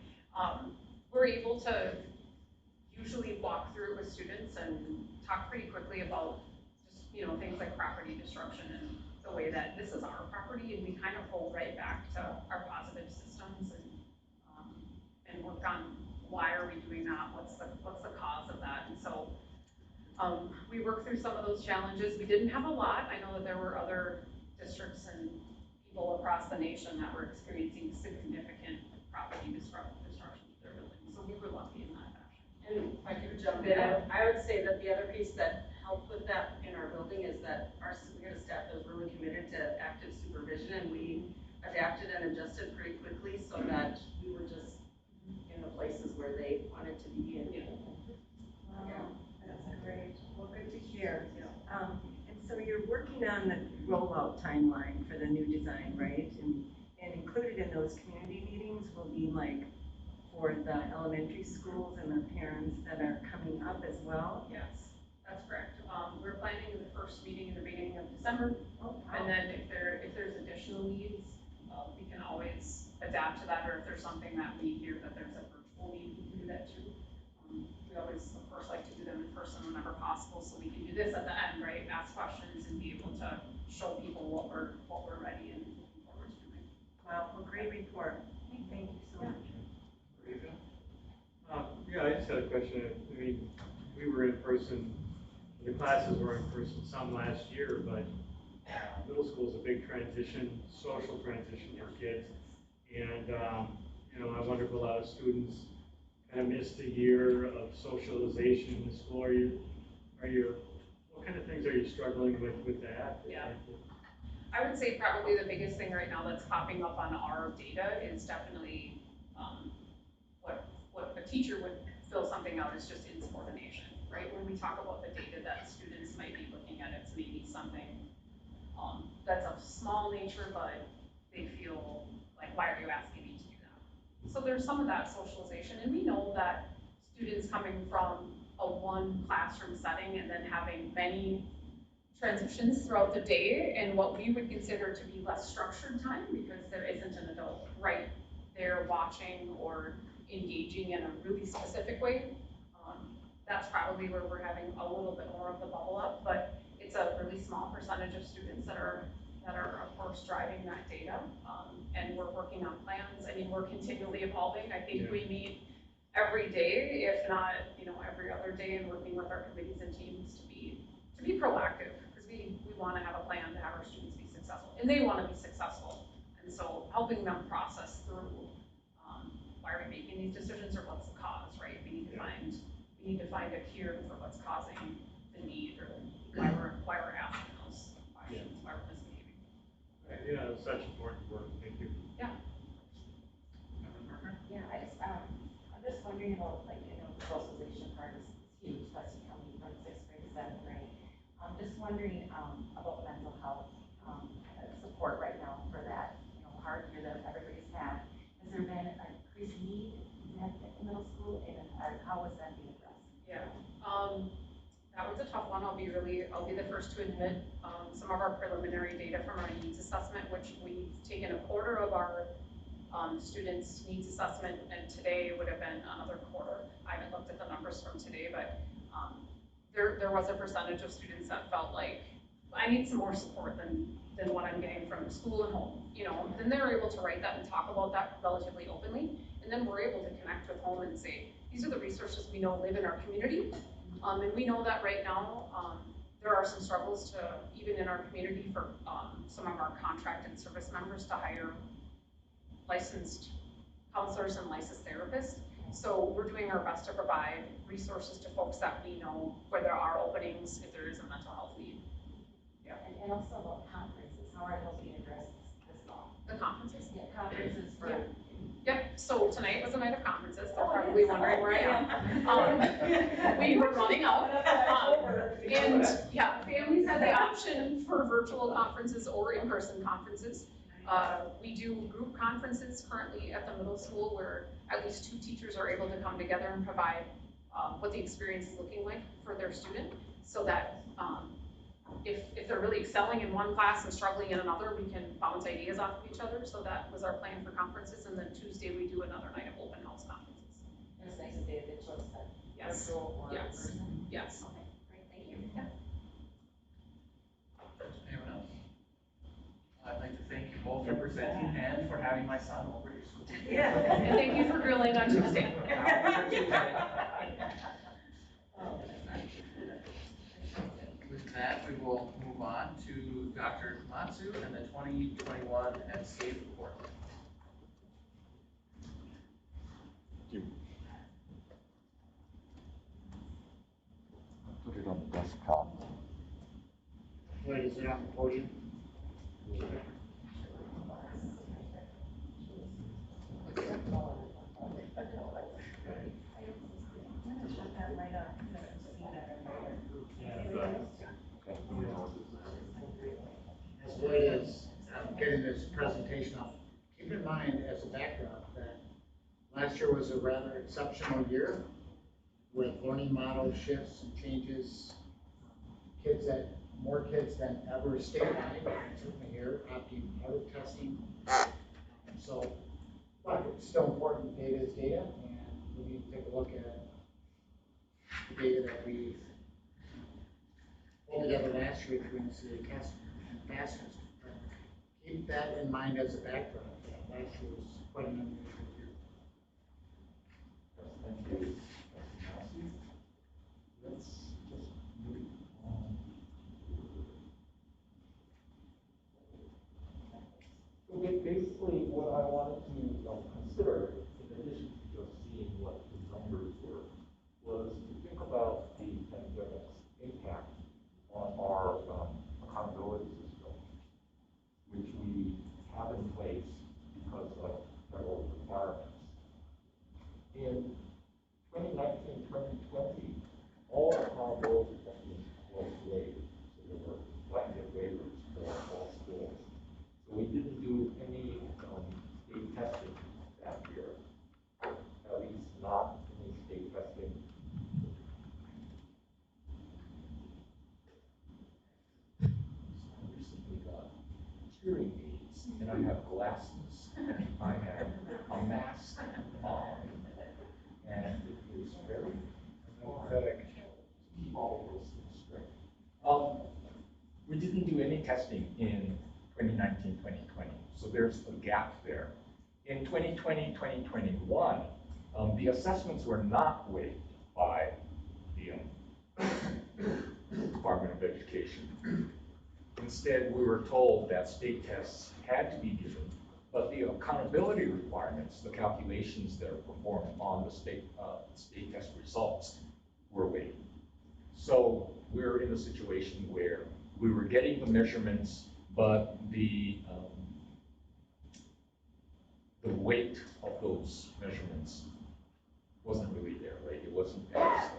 We're able to usually walk through it with students and talk pretty quickly about just, things like property disruption and the way that this is our property, and we kind of hold right back to our positive systems and work on why are we doing that, what's the cause of that. And so we worked through some of those challenges. We didn't have a lot. I know that there were other districts and people across the nation that were experiencing significant property disruption to their buildings. So we were lucky in that fashion.
And if I could jump in, I would say that the other piece that helped with that in our building is that we had a staff that was really committed to active supervision, and we adapted and adjusted pretty quickly so that we were just in the places where they wanted to be. And
That's great. Well, good to hear. And so you're working on the rollout timeline for the new design, right? And included in those community meetings will be like for the elementary schools and their parents that are coming up as well?
Yes, that's correct. We're planning the first meeting in the beginning of December.
Oh, wow.
And then if there's additional needs, we can always adapt to that, or if there's something that we hear that there's a virtual need, we can do that too. We always, of course, like to do them in person whenever possible, so we can do this at the end, right? Ask questions and be able to show people what we're ready and looking forward to doing.
Wow, well, great report. Thank you so much.
Yeah, I just had a question. I mean, we were in person, the classes were in person some last year, but middle school is a big transition, social transition for kids. And, I wonder if a lot of students kind of missed a year of socialization in the school. What kind of things are you struggling with that?
Yeah. I would say probably the biggest thing right now that's popping up on our data is definitely what a teacher would fill something out is just insubordination, right? When we talk about the data that students might be looking at, it's maybe something that's of small nature, but they feel like, why are you asking me to do that? So there's some of that socialization, and we know that students coming from a one classroom setting and then having many transitions throughout the day and what we would consider to be less structured time because there isn't an adult right there watching or engaging in a really specific way. That's probably where we're having a little bit more of the bubble up, but it's a really small percentage of students that are of course driving that data. And we're working on plans. I mean, we're continually evolving. I think we meet every day, if not, every other day, and working with our committees and teams to be proactive, because we want to have a plan to have our students be successful, and they want to be successful. And so helping them process through why are we making these decisions, or what's the cause, right? We need to find a cure for what's causing the need, or why we're asking those questions, why we're misbehaving.
Yeah, it's such important work. Thank you.
Yeah.
Yeah, I'm just wondering about, the socialization part is huge, especially coming from 6th grade to 7th grade. I'm just wondering about mental health support right now for that, hard year that everybody's had. Has there been an increased need in middle school, and how is that being addressed?
Yeah, that was a tough one. I'll be the first to admit some of our preliminary data from our needs assessment, which we've taken a quarter of our students' needs assessment, and today would have been another quarter. I haven't looked at the numbers from today, but there was a percentage of students that felt like, I need some more support than what I'm getting from school and home. Then they're able to write that and talk about that relatively openly, and then we're able to connect with home and say, these are the resources we know live in our community, and we know that right now there are some struggles to, even in our community, for some of our contracted service members to hire licensed counselors and licensed therapists. So we're doing our best to provide resources to folks that we know where there are openings if there is a mental health need. Yeah.
And also about conferences, how are those being addressed this fall?
The conferences?
Yeah, conferences for.
Yeah. Yep, so tonight was a night of conferences. They're probably wondering where I am. We were running out. And yeah, families had the option for virtual conferences or in-person conferences. We do group conferences currently at the middle school where at least 2 teachers are able to come together and provide what the experience is looking like for their student, so that if they're really excelling in one class and struggling in another, we can bounce ideas off of each other. So that was our plan for conferences, and then Tuesday we do another night of open house conferences.
It's nice that David chose that.
Yes,
virtual or
yes,
person.
yes.
Okay, great, thank you. Yeah.
Anyone else? I'd like to thank you both for presenting and for having my son over your school.
Yeah, and thank you for grilling on Tuesday.
With that, we will move on to Dr. Komatsu and the 2021 EdScape report.
Put it on the desktop.
Wait, is it on the podium? As Lloyd is getting this presentation up, keep in mind as a backdrop that last year was a rather exceptional year with learning model shifts and changes. More kids than ever statewide, certainly here, opting out of testing. So, but it's still important, data is data, and we need to take a look at the data that we pulled together last year between the city of Castle and FAST. Keep that in mind as a backdrop. Last year was quite an unusual year.
Thank you. Let's just move on. So basically, what I wanted to consider, in addition to just seeing what the numbers were, was to think about the pandemic's impact on our accountability system, which we have in place because of federal requirements. In 2019, 2020, all accountability testing was waived. So there were blanket waivers for all schools. So we didn't do any state testing that year, at least not any state testing. So I recently got hearing aids, and I have glasses, I have a mask on, and it is very pathetic to keep all of those things straight. We didn't do any testing in 2019, 2020, so there's a gap there. In 2020, 2021, the assessments were not waived by the Department of Education. Instead, we were told that state tests had to be given, but the accountability requirements, the calculations that are performed on the state test results, were waived. So we're in a situation where we were getting the measurements, but the weight of those measurements wasn't really there, right? It wasn't as,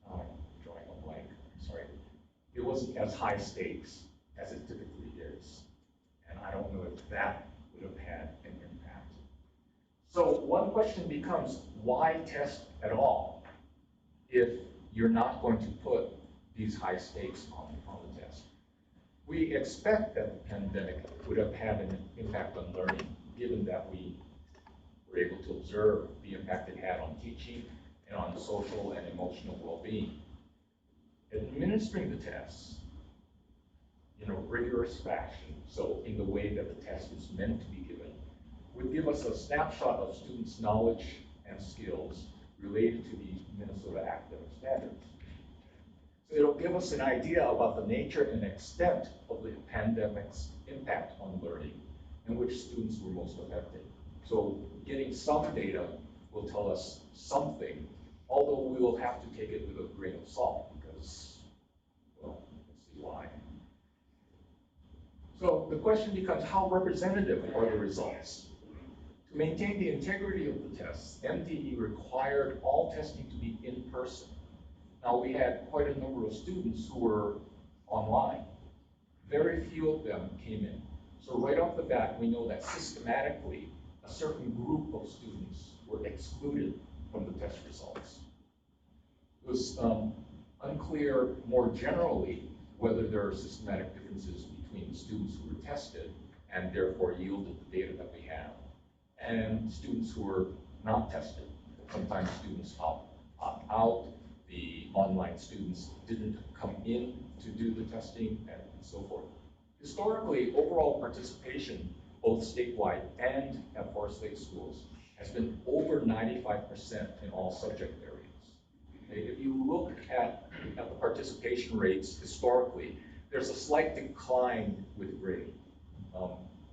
I'm drawing a blank, sorry. It wasn't as high stakes as it typically is. And I don't know if that would have had an impact. So one question becomes, why test at all if you're not going to put these high stakes on the test? We expect that the pandemic would have had an impact on learning, given that we were able to observe the impact it had on teaching and on social and emotional well-being. Administering the tests in a rigorous fashion, so in the way that the test is meant to be given, would give us a snapshot of students' knowledge and skills related to the Minnesota academic standards. So it'll give us an idea about the nature and extent of the pandemic's impact on learning and which students were most affected. So getting some data will tell us something, although we will have to take it with a grain of salt because, well, let's see why. So the question becomes, how representative are the results? To maintain the integrity of the tests, MDE required all testing to be in person. Now, we had quite a number of students who were online. very few of them came in. So right off the bat, we know that systematically, a certain group of students were excluded from the test results. It was unclear more generally whether there are systematic differences between the students who were tested and therefore yielded the data that we have, and students who were not tested. Sometimes students opt out, the online students didn't come in to do the testing, and so forth. Historically, overall participation, both statewide and at Forest Lake schools, has been over 95% in all subject areas. Okay, if you look at the participation rates historically, there's a slight decline with grade,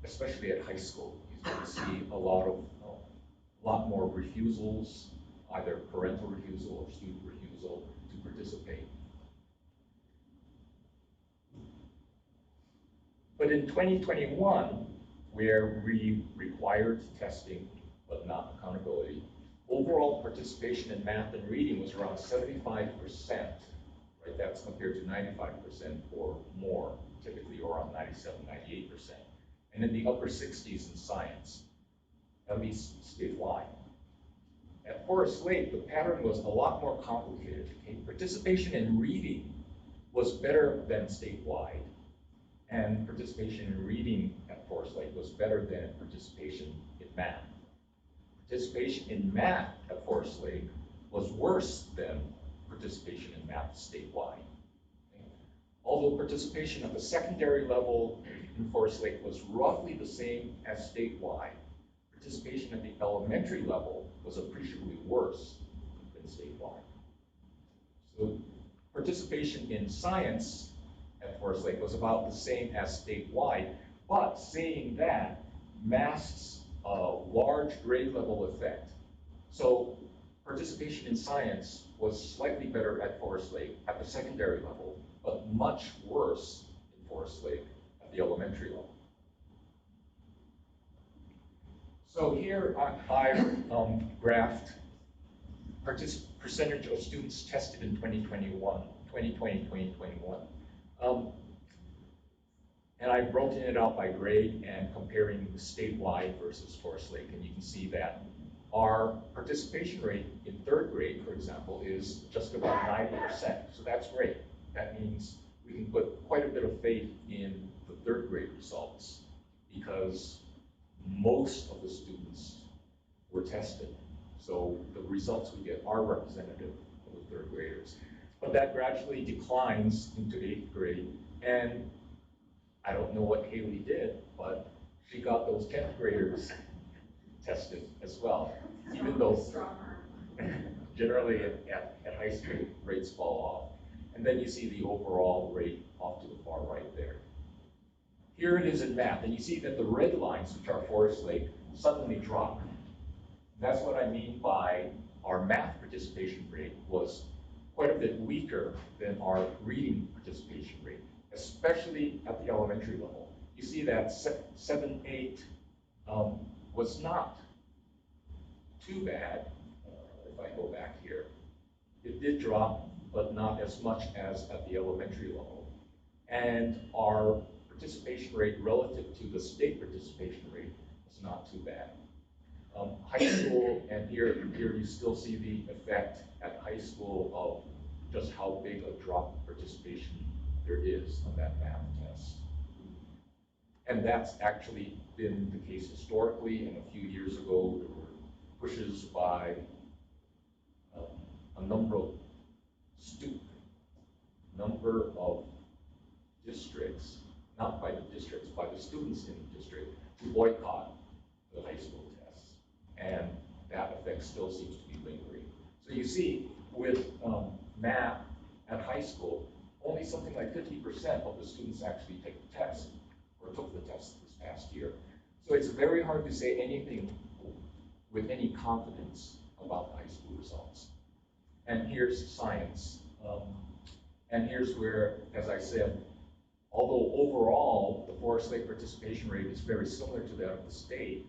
especially at high school. You see a lot more refusals, either parental refusal or student refusal to participate. But in 2021, where we required testing but not accountability, overall participation in math and reading was around 75%, right? That's compared to 95% or more, typically around 97, 98%. And in the upper 60s in science, at least statewide. At Forest Lake, the pattern was a lot more complicated. Okay? Participation in reading was better than statewide, and participation in reading at Forest Lake was better than participation in math. Participation in math at Forest Lake was worse than participation in math statewide. Okay? Although participation at the secondary level in Forest Lake was roughly the same as statewide, participation at the elementary level was appreciably worse than statewide. So participation in science at Forest Lake was about the same as statewide, but saying that masks a large grade level effect. So participation in science was slightly better at Forest Lake at the secondary level, but much worse in Forest Lake at the elementary level. So here I graphed percentage of students tested in 2020, 2021. And I've broken it out by grade and comparing the statewide versus Forest Lake. And you can see that our participation rate in third grade, for example, is just about 90%. So that's great. That means we can put quite a bit of faith in the third grade results because most of the students were tested. So the results we get are representative of the third graders. But that gradually declines into eighth grade. And I don't know what Haley did, but she got those 10th graders tested as well. Even though generally at high school, rates fall off. And then you see the overall rate off to the far right there. Here it is in math, and you see that the red lines, which are Forest Lake, suddenly drop. That's what I mean by our math participation rate was quite a bit weaker than our reading participation rate, especially at the elementary level. You see that 7, 8 was not too bad. If I go back here, it did drop, but not as much as at the elementary level. And our participation rate relative to the state participation rate was not too bad. High school, and here you still see the effect at high school of just how big a drop in participation there is on that math test. And that's actually been the case historically, and a few years ago there were pushes by a number of districts, not by the districts, by the students in the district, to boycott the high school tests. And that effect still seems to be lingering. So you see, with math at high school, only something like 50% of the students actually take the test, or took the test this past year. So it's very hard to say anything with any confidence about the high school results. And here's science. And here's where, as I said, although overall the Forest Lake participation rate is very similar to that of the state,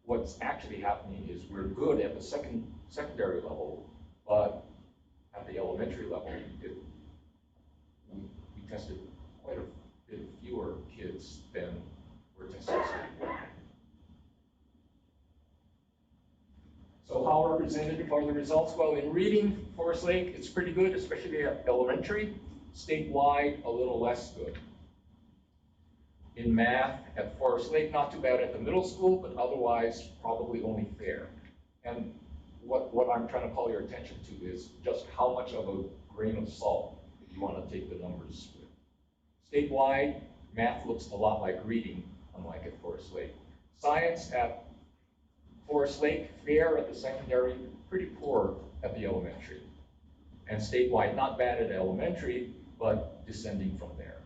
what's actually happening is we're good at the secondary level, but at the elementary level, we tested quite a bit fewer kids than were tested statewide. So how representative are the results? Well, in reading, Forest Lake, it's pretty good, especially at elementary. Statewide, a little less good. In math, at Forest Lake, not too bad at the middle school, but otherwise probably only fair. And what I'm trying to call your attention to is just how much of a grain of salt you want to take the numbers with. Statewide, math looks a lot like reading, unlike at Forest Lake. Science at Forest Lake, fair at the secondary, pretty poor at the elementary. And statewide, not bad at elementary, but descending from there.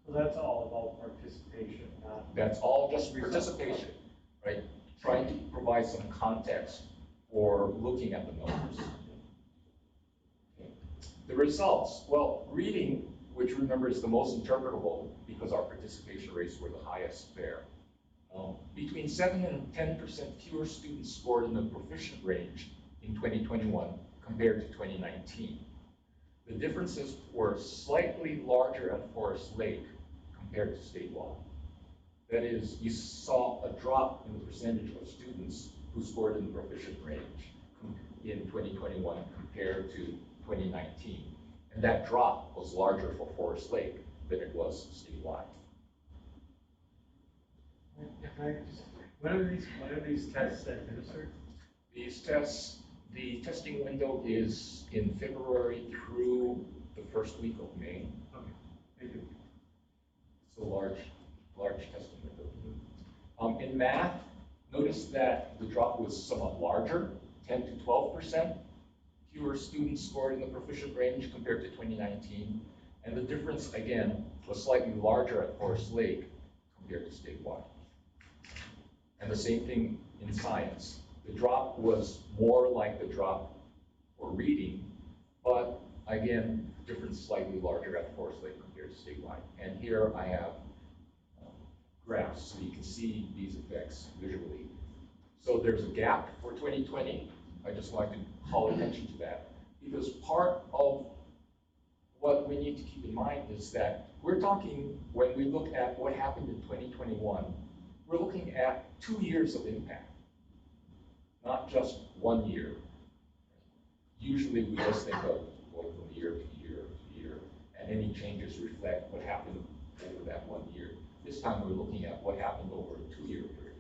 So that's all about participation, not.
That's all just participation, right? Trying to provide some context for looking at the numbers. The results, well, reading, which remember is the most interpretable because our participation rates were the highest there. Between 7 and 10% fewer students scored in the proficient range in 2021 compared to 2019. The differences were slightly larger at Forest Lake compared to statewide. That is, you saw a drop in the percentage of students who scored in the proficient range in 2021 compared to 2019. And that drop was larger for Forest Lake than it was statewide.
When are these tests administered?
These tests, the testing window is in February through the first week of May.
Okay, thank you.
It's a large testing window. In math, notice that the drop was somewhat larger, 10 to 12%. Fewer students scored in the proficient range compared to 2019. And the difference, again, was slightly larger at Forest Lake compared to statewide. And the same thing in science. The drop was more like the drop for reading, but again, difference slightly larger at Forest Lake compared to statewide. And here I have graphs so you can see these effects visually. So there's a gap for 2020. I just like to call attention to that because part of what we need to keep in mind is that we're talking, when we look at what happened in 2021, we're looking at 2 years of impact, not just 1 year. Usually we just think of going from year to year to year, and any changes reflect what happened over that 1 year. This time we're looking at what happened over a 2-year period.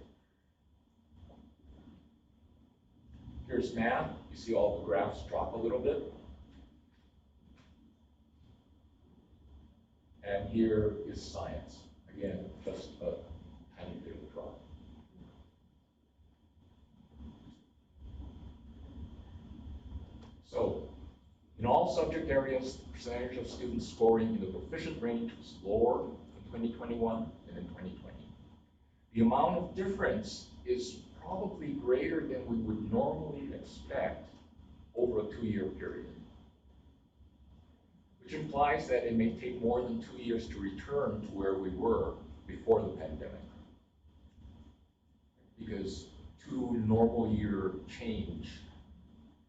Here's math. You see all the graphs drop a little bit. And here is science. Again, just a tiny bit of a drop. So, in all subject areas, the percentage of students scoring in the proficient range was lower in 2021 than in 2020. The amount of difference is probably greater than we would normally expect over a 2-year period, which implies that it may take more than 2 years to return to where we were before the pandemic. Because 2 normal year change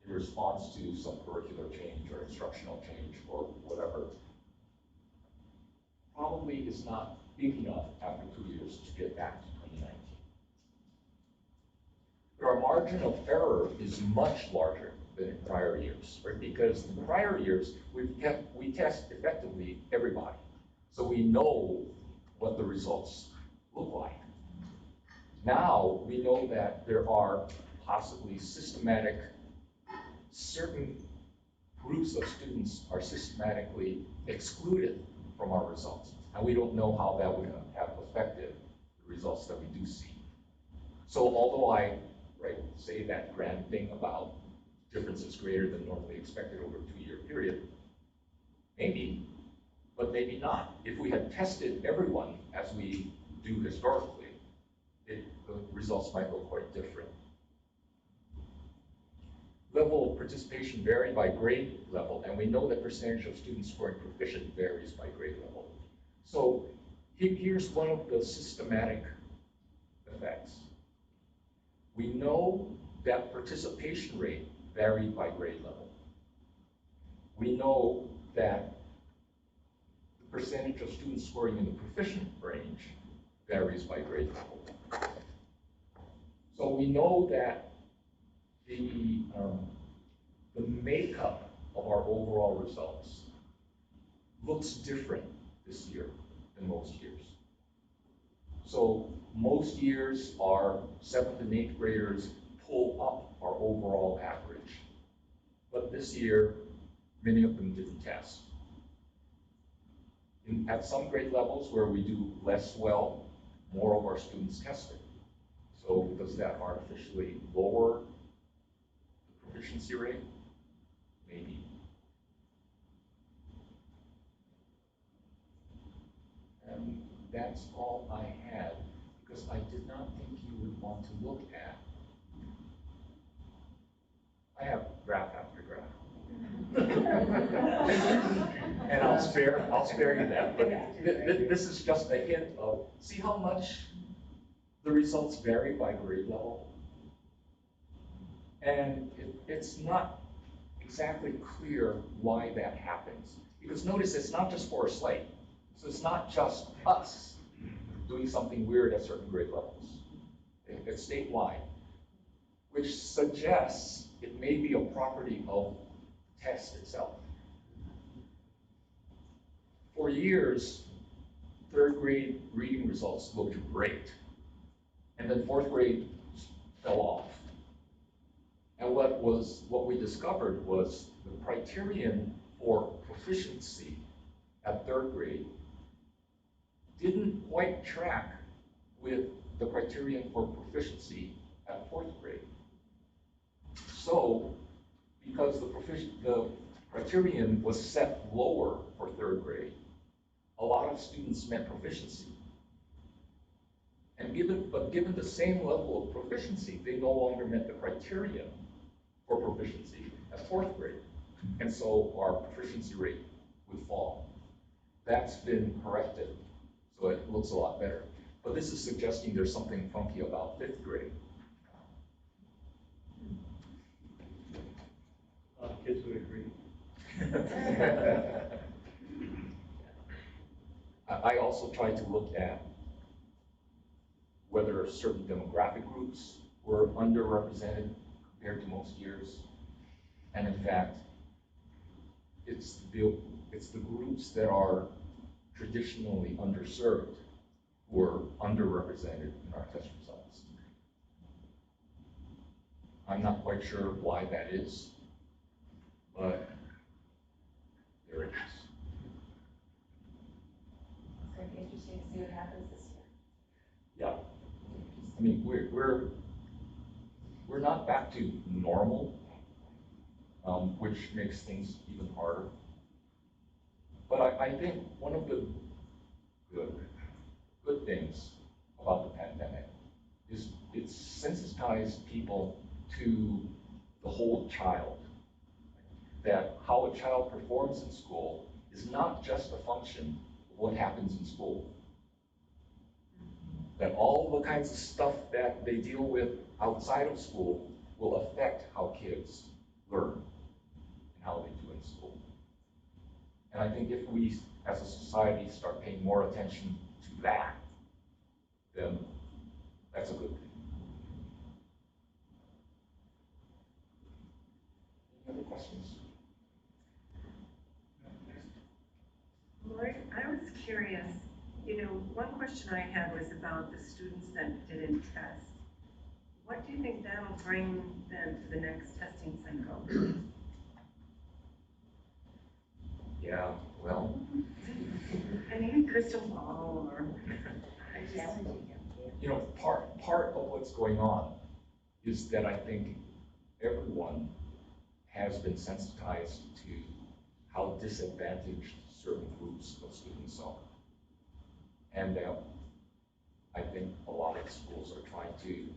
in response to some curricular change or instructional change or whatever probably is not big enough after 2 years to get back to 2019. But our margin of error is much larger than in prior years, right? Because in prior years, we test effectively everybody. So we know what the results look like. Now, we know that there are possibly certain groups of students are systematically excluded from our results. And we don't know how that would have affected the results that we do see. So although I say that grand thing about differences greater than normally expected over a 2-year period, maybe, but maybe not. If we had tested everyone as we do historically, the results might look quite different. Level of participation varied by grade level, and we know that percentage of students scoring proficient varies by grade level. So here's one of the systematic effects. We know that participation rate varied by grade level. We know that the percentage of students scoring in the proficient range varies by grade level. So we know that the makeup of our overall results looks different this year than most years. So most years, our 7th and 8th graders pull up our overall average. But this year, many of them didn't test. At some grade levels where we do less well, more of our students tested. So does that artificially lower the proficiency rate? Maybe. And that's all I had, because I did not think you would want to look at. I have graph after graph. And I'll spare you that, but this is just a hint of, see how much the results vary by grade level? And it's not exactly clear why that happens. Because notice, it's not just for a slate. So it's not just us doing something weird at certain grade levels. It's statewide, which suggests it may be a property of the test itself. For years, 3rd grade reading results looked great. And then 4th grade fell off. And what we discovered was the criterion for proficiency at 3rd grade didn't quite track with the criterion for proficiency at 4th grade. So, because the criterion was set lower for 3rd grade, a lot of students met proficiency. And given the same level of proficiency, they no longer met the criterion for proficiency at 4th grade. And so our proficiency rate would fall. That's been corrected, so it looks a lot better. But this is suggesting there's something funky about 5th grade.
Kids would agree.
I also tried to look at whether certain demographic groups were underrepresented compared to most years. And in fact, it's the groups that are traditionally underserved who are underrepresented in our test results. I'm not quite sure why that is, but there it is.
It's going to be interesting to see what happens this year.
Yeah. I mean, we're not back to normal, which makes things even harder. But I think one of the good things about the pandemic is it sensitized people to the whole child. That how a child performs in school is not just a function of what happens in school. That all the kinds of stuff that they deal with outside of school will affect how kids learn and how they do in school. And I think if we, as a society, start paying more attention to that, then that's a good thing. Any other questions?
Lloyd, I was curious, one question I had was about the students that didn't test. What do you think that'll bring them to the next testing cycle?
Yeah, well.
Any crystal ball or?
Part of what's going on is that I think everyone has been sensitized to how disadvantaged certain groups of students are. And I think a lot of schools are trying to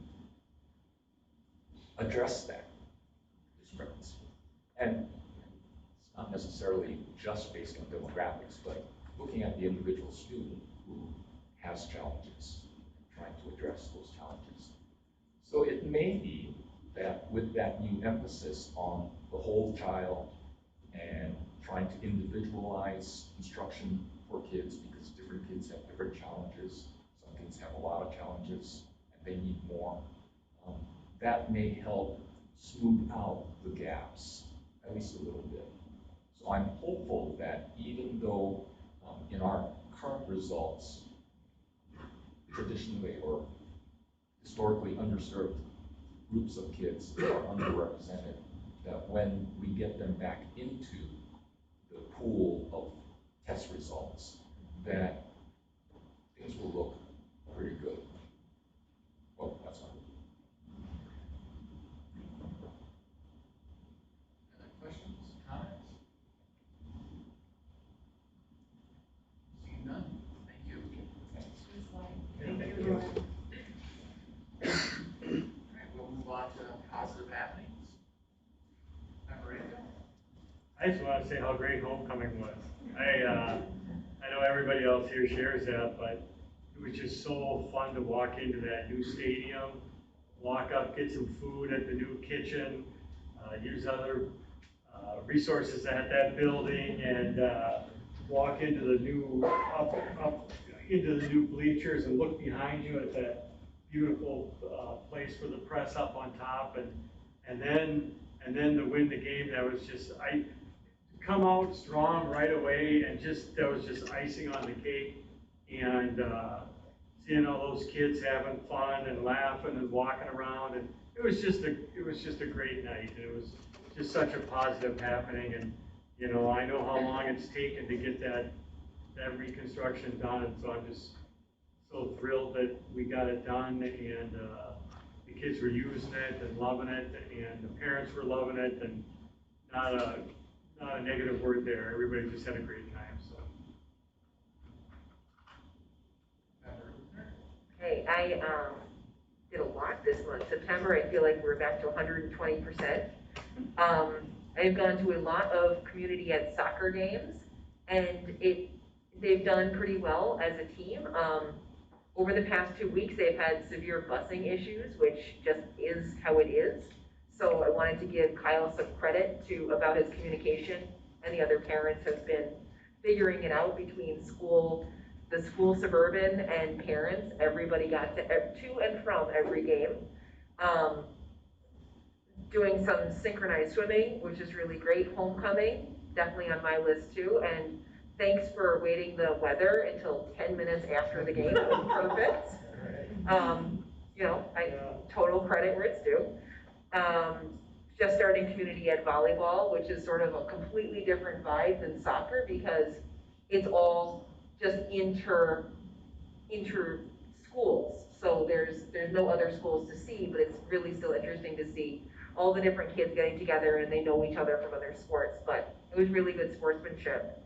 address that discrepancy. And it's not necessarily just based on demographics, but looking at the individual student who has challenges, trying to address those challenges. So it may be that with that new emphasis on the whole child and trying to individualize instruction for kids because different kids have different challenges. Some kids have a lot of challenges and they need more. That may help smooth out the gaps, at least a little bit. So I'm hopeful that even though in our current results, traditionally or historically underserved groups of kids are underrepresented, that when we get them back into the pool of test results, that things will look pretty good. Well, that's all.
Other questions, comments? Seeing none, thank you.
Thank you.
All right, we'll move on to positive happenings. Member Rayfield?
I just want to say how great homecoming was. I know everybody else here shares that, but it was just so fun to walk into that new stadium, walk up, get some food at the new kitchen, use other resources at that building, and walk into the new up into the new bleachers and look behind you at that beautiful place for the press up on top, and then to win the game. That was just come out strong right away, and that was just icing on the cake. And seeing all those kids having fun and laughing and walking around, and it was just a great night. And it was just such a positive happening. And you know, I know how long it's taken to get that reconstruction done, and so I'm just so thrilled that we got it done, and the kids were using it and loving it, and the parents were loving it, and not a negative word there. Everybody just had a great time, so.
Hey, I did a lot this month. September, I feel like we're back to 120%. I've gone to a lot of community ed soccer games, and they've done pretty well as a team. Over the past 2 weeks, they've had severe busing issues, which just is how it is. So I wanted to give Kyle some credit about his communication, and the other parents have been figuring it out between the school suburban and parents. Everybody got to and from every game. Doing some synchronized swimming, which is really great. Homecoming, definitely on my list too. And thanks for waiting the weather until 10 minutes after the game. It was perfect. You know, total credit where it's due. Just starting community ed volleyball, which is sort of a completely different vibe than soccer because it's all just inter schools. So there's no other schools to see, but it's really still interesting to see all the different kids getting together, and they know each other from other sports. But it was really good sportsmanship.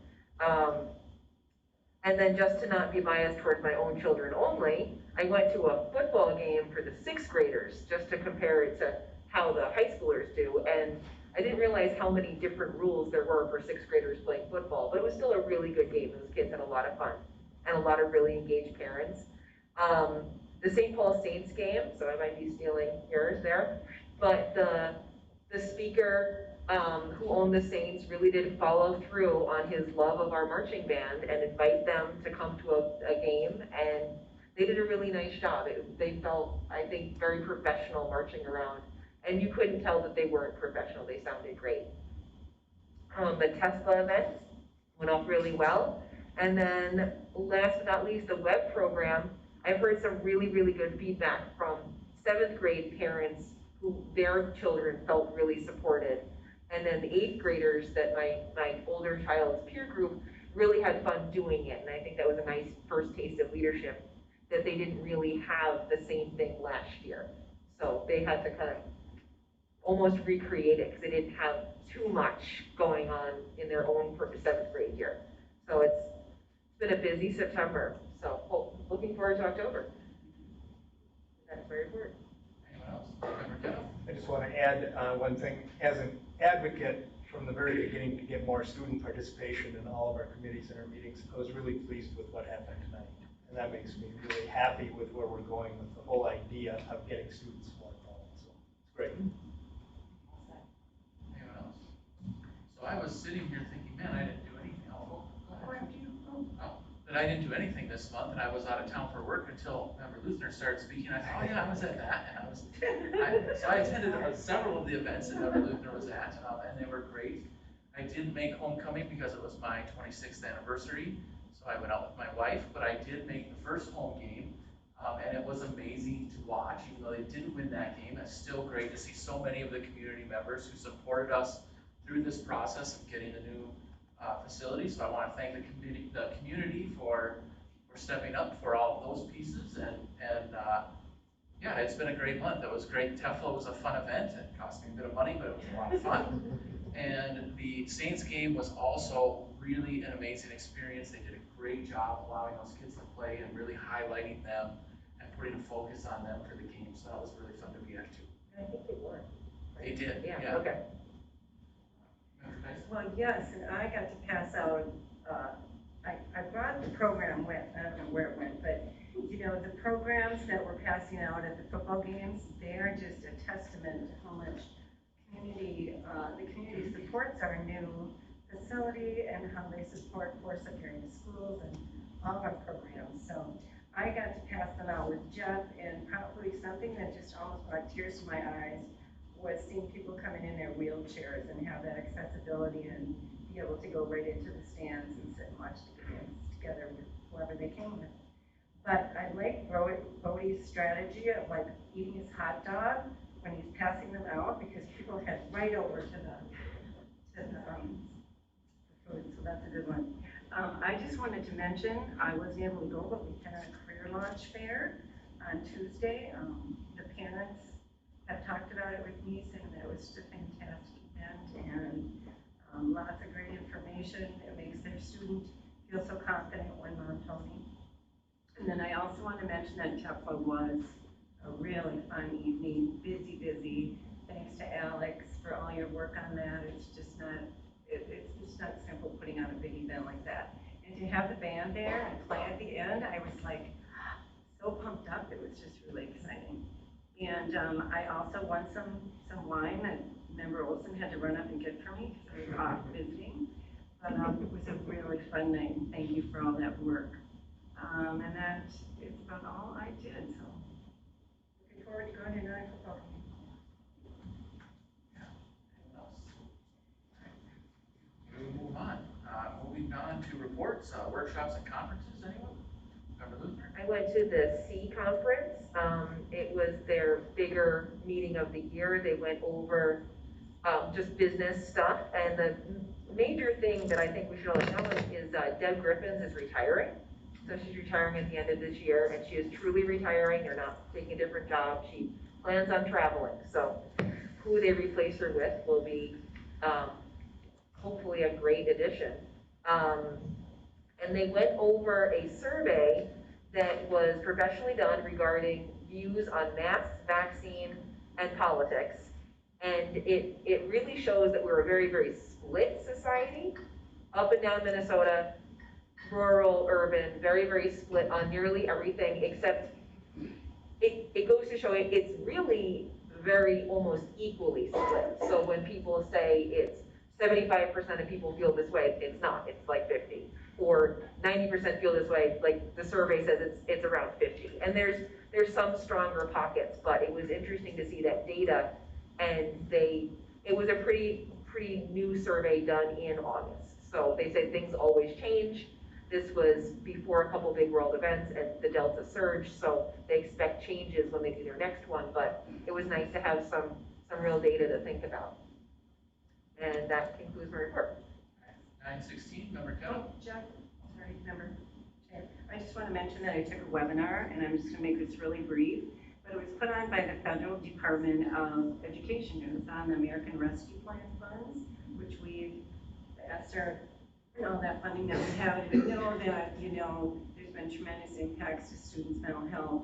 And then just to not be biased towards my own children only, I went to a football game for the 6th graders just to compare it to how the high schoolers do. And I didn't realize how many different rules there were for 6th graders playing football, but it was still a really good game. Those kids had a lot of fun and a lot of really engaged parents. The St. Paul Saints game, so I might be stealing yours there, but the speaker who owned the Saints really did follow through on his love of our marching band and invite them to come to a game, and they did a really nice job. They felt, I think, very professional marching around, and you couldn't tell that they weren't professional. They sounded great. The Tesla event went off really well. And then last but not least, the web program, I've heard some really, really good feedback from 7th grade parents who their children felt really supported. And then the 8th graders that my older child's peer group really had fun doing it. And I think that was a nice first taste of leadership, that they didn't really have the same thing last year. So they had to kind of almost recreate it because they didn't have too much going on in their own 7th grade year. So it's been a busy September. So looking forward to October. That's my report.
Anyone else?
I just want to add one thing. As an advocate from the very beginning to get more student participation in all of our committees and our meetings, I was really pleased with what happened tonight. And that makes me really happy with where we're going with the whole idea of getting students more involved. So it's great.
Anyone else? So I was sitting here thinking, man, I didn't do anything. Oh, go ahead. Oh, but I didn't do anything this month, and I was out of town for work until Member Luther started speaking. I thought, oh yeah, I was at that, and so I attended several of the events that Member Luther was at, and they were great. I didn't make homecoming because it was my 26th anniversary, so I went out with my wife, but I did make the first home game, and it was amazing to watch. Even though they didn't win that game, it's still great to see so many of the community members who supported us through this process of getting the new facility. So I want to thank the community for stepping up for all of those pieces, and yeah, it's been a great month. It was great. TEFLA was a fun event. It cost me a bit of money, but it was a lot of fun. And the Saints game was also really an amazing experience. They did a great job allowing those kids to play and really highlighting them and putting a focus on them for the game. So that was really fun to be at too.
And I think they won.
They did, yeah.
Okay.
Well, yes, and I got to pass out, I brought the program with, I don't know where it went, but, you know, the programs that we're passing out at the football games, they are just a testament to how much the community supports our new facility and how they support Forsyth area schools and all of our programs. So I got to pass them out with Jeff, and probably something that just almost brought tears to my eyes was seeing people coming in their wheelchairs and have that accessibility and be able to go right into the stands and sit and watch the games together with whoever they came with. But I like Bodie's strategy of like eating his hot dog when he's passing them out, because people head right over to the food, so that's a good one. I just wanted to mention, I wasn't able to go, but we had a career launch fair on Tuesday. The parents have talked about it with me, saying that it was just a fantastic event, and lots of great information. It makes their student feel so confident when Mom told me. And then I also want to mention that TEFLA was a really fun evening, busy. Thanks to Alex for all your work on that. It's just not simple putting on a big event like that. And to have the band there and play at the end, I was like so pumped up. It was just really exciting. And I also won some wine that Member Olson had to run up and get for me because I was off visiting. But it was a really fun night. Thank you for all that work. And that is about all I did. So looking forward to going to another football game.
We will move on. Moving on to reports, workshops, and conferences. Anyone? Member Luther?
I went to the C conference. It was their bigger meeting of the year. They went over just business stuff, and the major thing that I think we should all acknowledge is Deb Griffins is retiring. So she's retiring at the end of this year, and she is truly retiring. They're not taking a different job. She plans on traveling. So who they replace her with will be hopefully a great addition. And they went over a survey that was professionally done regarding views on masks, vaccine, and politics. And it really shows that we're a very, very split society, up and down Minnesota, rural, urban, very, very split on nearly everything, except it goes to show it's really very almost equally split. So when people say it's 75% of people feel this way, it's not, it's like 50. Or 90% feel this way, like the survey says it's around 50. And there's some stronger pockets, but it was interesting to see that data, and it was a pretty new survey done in August. So they said things always change. This was before a couple big world events and the Delta surge, so they expect changes when they do their next one, but it was nice to have some real data to think about. And that concludes my report.
9:16, Member Kettle.
Jeff, sorry, Member Chair. I just want to mention that I took a webinar, and I'm just going to make this really brief, but it was put on by the Federal Department of Education. It was on the American Rescue Plan funds, which we've asked our, all that funding that we have. And we know that, there's been tremendous impacts to students' mental health.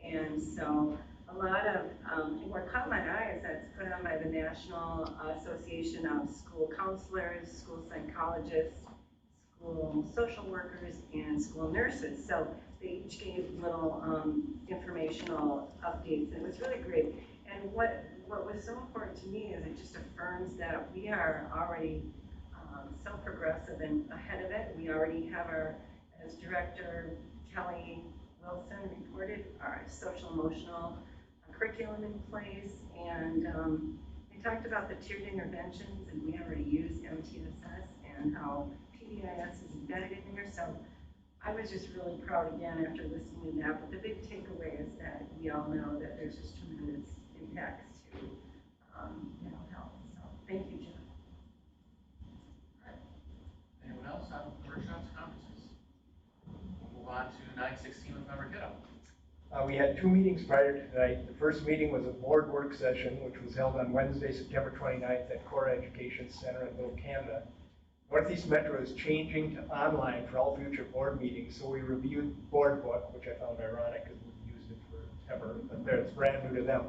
And so a lot of, and what caught my eye is that's put on by the National Association of School Counselors, School Psychologists, School Social Workers, and School Nurses. So they each gave little informational updates, and it was really great. And what was so important to me is it just affirms that we are already so progressive and ahead of it. We already have our as Director Kelly Wilson reported, our social emotional curriculum in place, and we talked about the tiered interventions, and we already use MTSS and how PBIS is embedded in there. So I was just really proud again after listening to that. But the big takeaway is that we all know that there's just tremendous impacts to mental health. So thank you, Jeff.
Anyone else on workshops, conferences? We'll move on to 9:16 with Member Kiddo.
We had 2 meetings prior to tonight. The first meeting was a board work session, which was held on Wednesday, September 29th at Cora Education Center in Little Canada. Northeast Metro is changing to online for all future board meetings, so we reviewed Board Book, which I found ironic because we've used it forever, but it's brand new to them.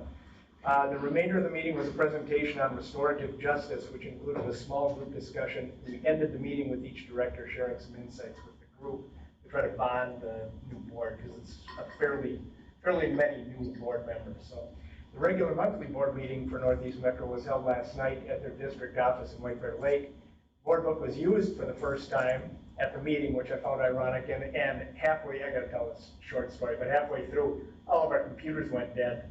The remainder of the meeting was a presentation on restorative justice, which included a small group discussion. We ended the meeting with each director sharing some insights with the group to try to bond the new board, because it's a fairly many new board members. So the regular monthly board meeting for Northeast Metro was held last night at their district office in White Bear Lake. Board Book was used for the first time at the meeting, which I found ironic, and halfway, I gotta tell this short story, but halfway through, all of our computers went dead.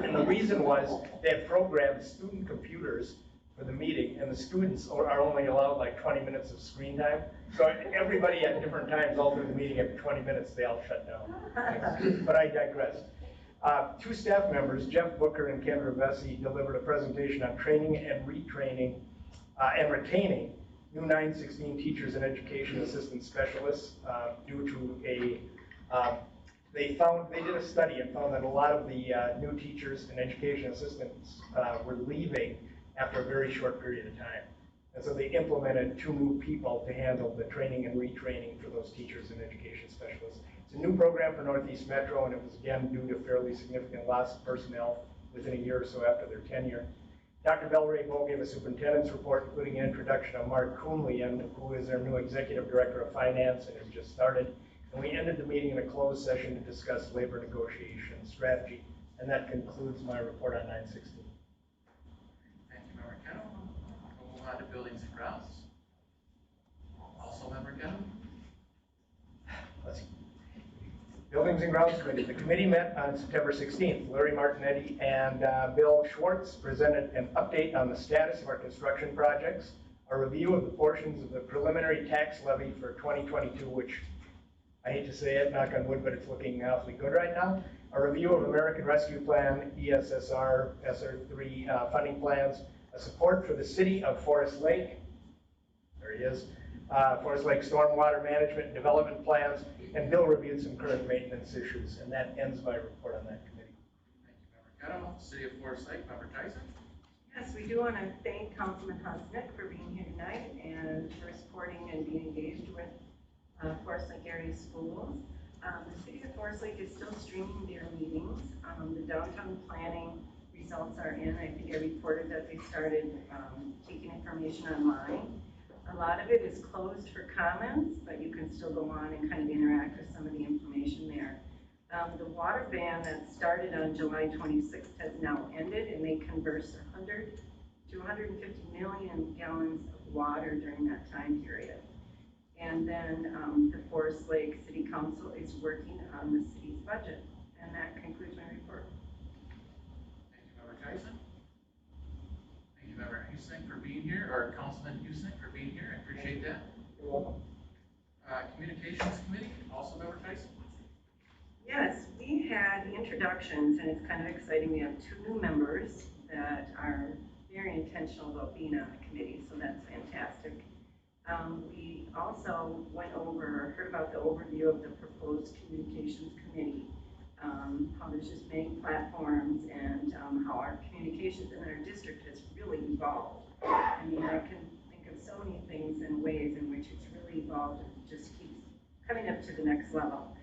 And the reason was they had programmed student computers for the meeting, and the students are only allowed like 20 minutes of screen time. So everybody at different times all through the meeting, every 20 minutes, they all shut down. But I digress. 2 staff members, Jeff Booker and Kendra Vesey, delivered a presentation on training and retraining and retaining new 916 teachers and education assistant specialists due to they did a study and found that a lot of the new teachers and education assistants were leaving after a very short period of time. And so they implemented 2 new people to handle the training and retraining for those teachers and education specialists. It's a new program for Northeast Metro, and it was again due to fairly significant loss of personnel within a year or so after their tenure. Dr. Belray Bowe gave a superintendent's report, including an introduction of Mark Coonley, who is our new executive director of finance and has just started. And we ended the meeting in a closed session to discuss labor negotiation strategy. And that concludes my report on 916.
Thank you, Member Kiddo. We'll move on to buildings and grounds. Also, Member Kiddo.
Buildings and Grounds Committee. The committee met on September 16th. Larry Martinetti and Bill Schwartz presented an update on the status of our construction projects, a review of the portions of the preliminary tax levy for 2022, which I hate to say it, knock on wood, but it's looking awfully good right now, a review of American Rescue Plan, ESSR, SR3 funding plans, a support for the city of Forest Lake, there he is, Forest Lake stormwater management and development plans, and Bill reviewed some current maintenance issues, and that ends my report on that committee.
Thank you, Member Kiddo. City of Forest Lake, Member Tyson.
Yes, we do want to thank Councilman Husnick for being here tonight and for supporting and being engaged with Forest Lake area schools. The City of Forest Lake is still streaming their meetings. The downtown planning results are in. I think I reported that they started taking information online. A lot of it is closed for comments, but you can still go on and kind of interact with some of the information there. The water ban that started on July 26th has now ended, and they conversed 100 to 150 million gallons of water during that time period. And then the Forest Lake City Council is working on the city's budget. And that concludes my report.
Thank you, Member Tyson. Thank you, Member Huesnick, for being here, or Councilman Huesnick for being here. I appreciate that.
You're welcome.
Communications Committee, also Member Tyson.
Yes, we had introductions, and it's kind of exciting. We have 2 new members that are very intentional about being on the committee, so that's fantastic. We also heard about the overview of the proposed communications committee, how there's just many platforms, and how our communications in our district has really evolved. I mean, I can think of so many things and ways in which it's really evolved and just keeps coming up to the next level.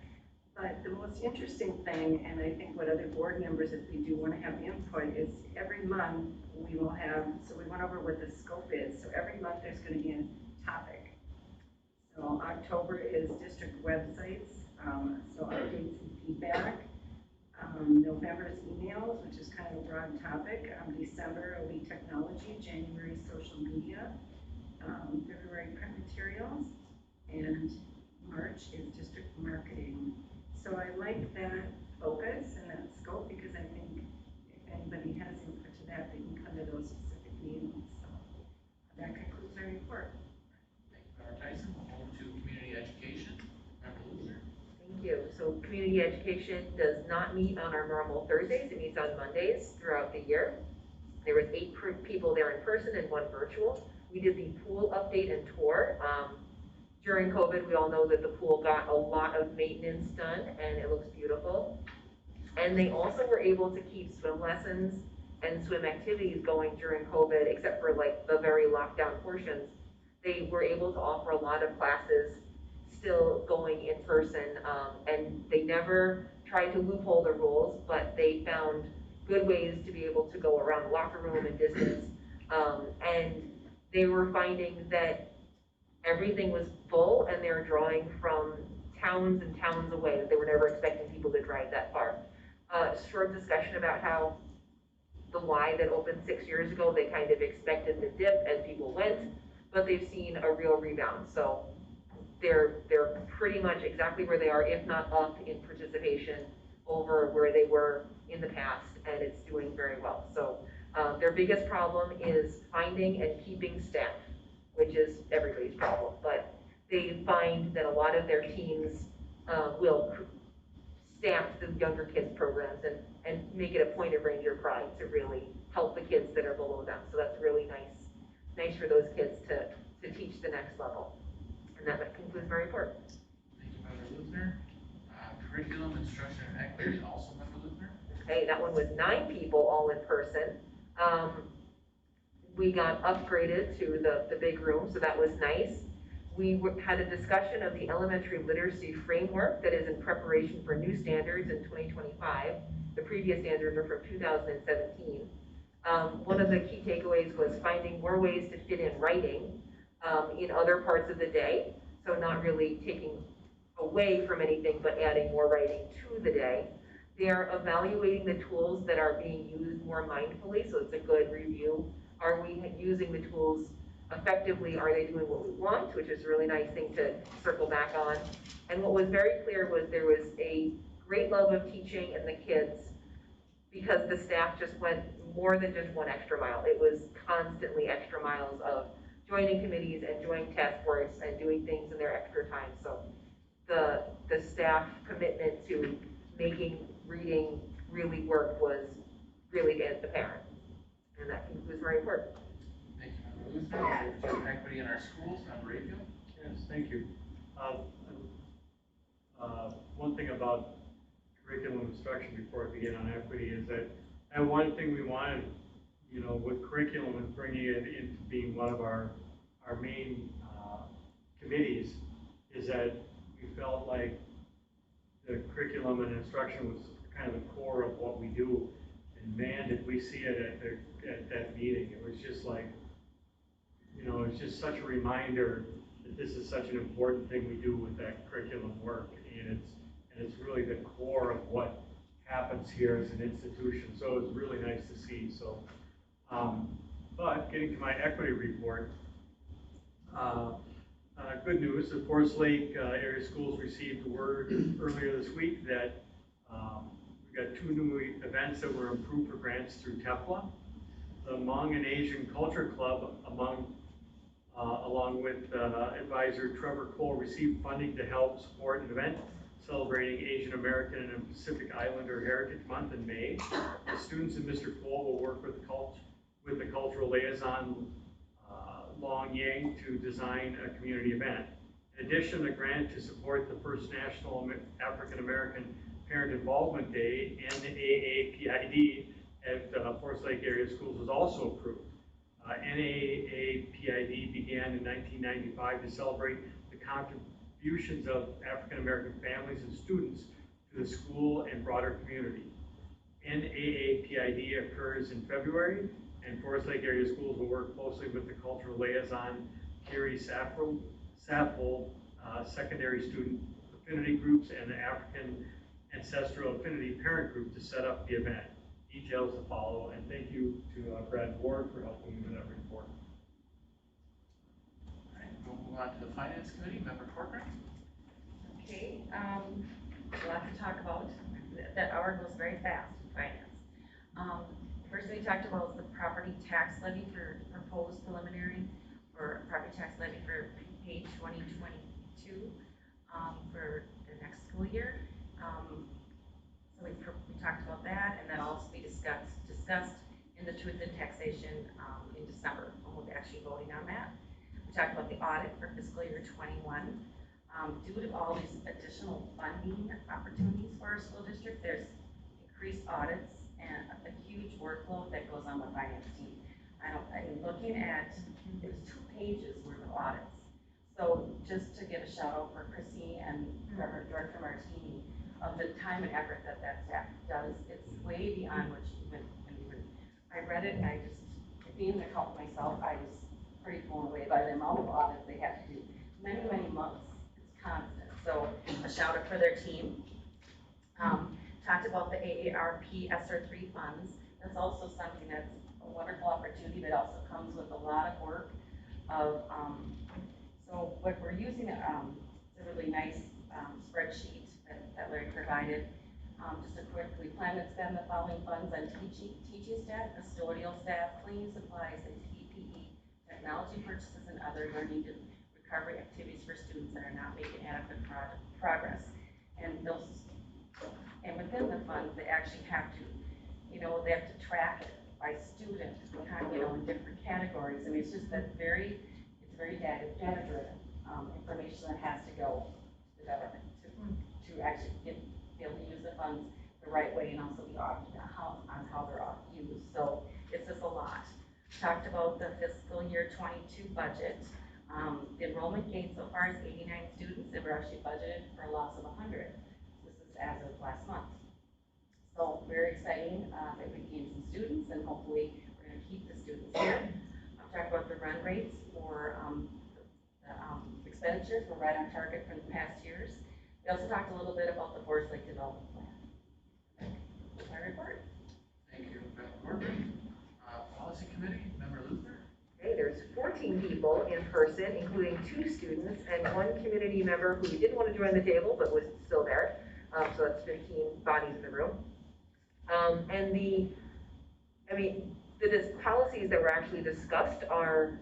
But the most interesting thing, and I think what other board members, if they do want to have input, is every month we will have, so we went over what the scope is. So every month there's going to be a topic. So October is district websites, so updates and feedback. November is emails, which is kind of a broad topic. December will be technology. January, social media. February, print materials. And March is district marketing. So I like that focus and that scope because I think if anybody has input to that, they can come to those specific meetings. So that concludes my report.
Thank you, Member Tyson. We'll move to community education. Member Luther.
Thank you. So community education does not meet on our normal Thursdays. It meets on Mondays throughout the year. There was 8 people there in person and 1 virtual. We did the pool update and tour. During COVID, we all know that the pool got a lot of maintenance done and it looks beautiful. And they also were able to keep swim lessons and swim activities going during COVID, except for like the very lockdown portions. They were able to offer a lot of classes still going in person, and they never tried to loophole the rules, but they found good ways to be able to go around the locker room and distance. And they were finding that everything was full and they were drawing from towns and towns away. They were never expecting people to drive that far. Short discussion about how the Y that opened 6 years ago, they kind of expected the dip as people went, but they've seen a real rebound. So they're pretty much exactly where they are, if not up in participation over where they were in the past, and it's doing very well. So their biggest problem is finding and keeping staff, which is everybody's problem. But they find that a lot of their teams will staff the younger kids programs and make it a point of Ranger pride to really help the kids that are below them. So that's really nice for those kids to teach the next level. And that concludes my report.
Thank you, Member Luther. Curriculum, instruction, and equity, also Member Luther.
Okay, that one was 9 people all in person. We got upgraded to the big room, so that was nice. We had a discussion of the elementary literacy framework that is in preparation for new standards in 2025. The previous standards are from 2017. One of the key takeaways was finding more ways to fit in writing in other parts of the day. So not really taking away from anything, but adding more writing to the day. They are evaluating the tools that are being used more mindfully, so it's a good review. Are we using the tools effectively? Are they doing what we want? Which is a really nice thing to circle back on. And what was very clear was there was a great love of teaching in the kids because the staff just went more than just 1 extra mile. It was constantly extra miles of joining committees and joining task force and doing things in their extra time. So the staff commitment to making reading really work was really apparent. And that concludes my report.
Thank you, Member Luther. We'll move to equity in our schools. Member Rayfield.
Yes, thank you. One thing about curriculum instruction before I begin on equity is that, and one thing we wanted, with curriculum and bringing it into being one of our main committees, is that we felt like the curriculum and instruction was kind of the core of what we do. And man, did we see it at that meeting. It was just like, it's just such a reminder that this is such an important thing we do with that curriculum work. And it's really the core of what happens here as an institution. So it was really nice to see. So, but getting to my equity report, good news, the Forest Lake area schools received word earlier this week that we got 2 new events that were approved for grants through TEPLA. The Hmong and Asian Culture Club, along with advisor Trevor Cole, received funding to help support an event celebrating Asian American and Pacific Islander Heritage Month in May. The students and Mr. Cole will work with the cultural liaison Long Yang to design a community event. In addition, a grant to support the first National African American Parent Involvement Day, NAAPID, at Forest Lake area schools was also approved. NAAPID began in 1995 to celebrate the contributions of African American families and students to the school and broader community. NAAPID occurs in February, and Forest Lake area schools will work closely with the cultural liaison, Carrie Saffold, secondary student affinity groups, and the African Ancestral Affinity Parent Group to set up the event. Details to follow, and thank you to Brad Ward for helping me with that report.
All right, we'll move on to the Finance Committee. Member Corcoran.
Okay, a lot to talk about. That hour goes very fast in finance. First we talked about the property tax levy for proposed preliminary for property tax levy for page 2022 for the next school year. So we talked about that, and then also we discussed in the truth in taxation in December, when we'll be actually voting on that. We talked about the audit for fiscal year 21. Due to all these additional funding opportunities for our school district, there's increased audits and a huge workload that goes on the finance team. I'm looking at, there's 2 pages worth of audits. So just to give a shout out for Chrissy and Reverend Director Martini of the time and effort that staff does, it's way beyond what even I read it and I just, being the accountant myself, I was pretty blown away by the amount of audits they have to do. Many, many months. Constant. So a shout out for their team. Talked about the AARP ESSER 3 funds. That's also something that's a wonderful opportunity, but also comes with a lot of work. So what we're using is a really nice spreadsheet that Larry provided. Just a quick, we plan to spend the following funds on teaching staff, custodial staff, cleaning supplies, and PPE, technology purchases, and other learning recovery activities for students that are not making adequate progress. And within the funds, they actually have to, they have to track it by student, in different categories. I mean, it's just that it's very data-driven information that has to go to the government to actually be able to use the funds the right way and also be audited on how they're used. So it's just a lot. Talked about the fiscal year 22 budget. The enrollment gain so far is 89 students, and we're actually budgeted for a loss of 100. This is as of last month. So very exciting that we gained some students, and hopefully we're going to keep the students here. I've talked about the run rates for the expenditures. We're right on target for the past years. We also talked a little bit about the Forest Lake Development Plan. That's my report.
Thank you, Member Corbin. Policy Committee, Member Luther.
Okay, there's 14 people in person, including 2 students and 1 community member who didn't want to join the table but was still there. So that's 15 bodies in the room. And the policies that were actually discussed are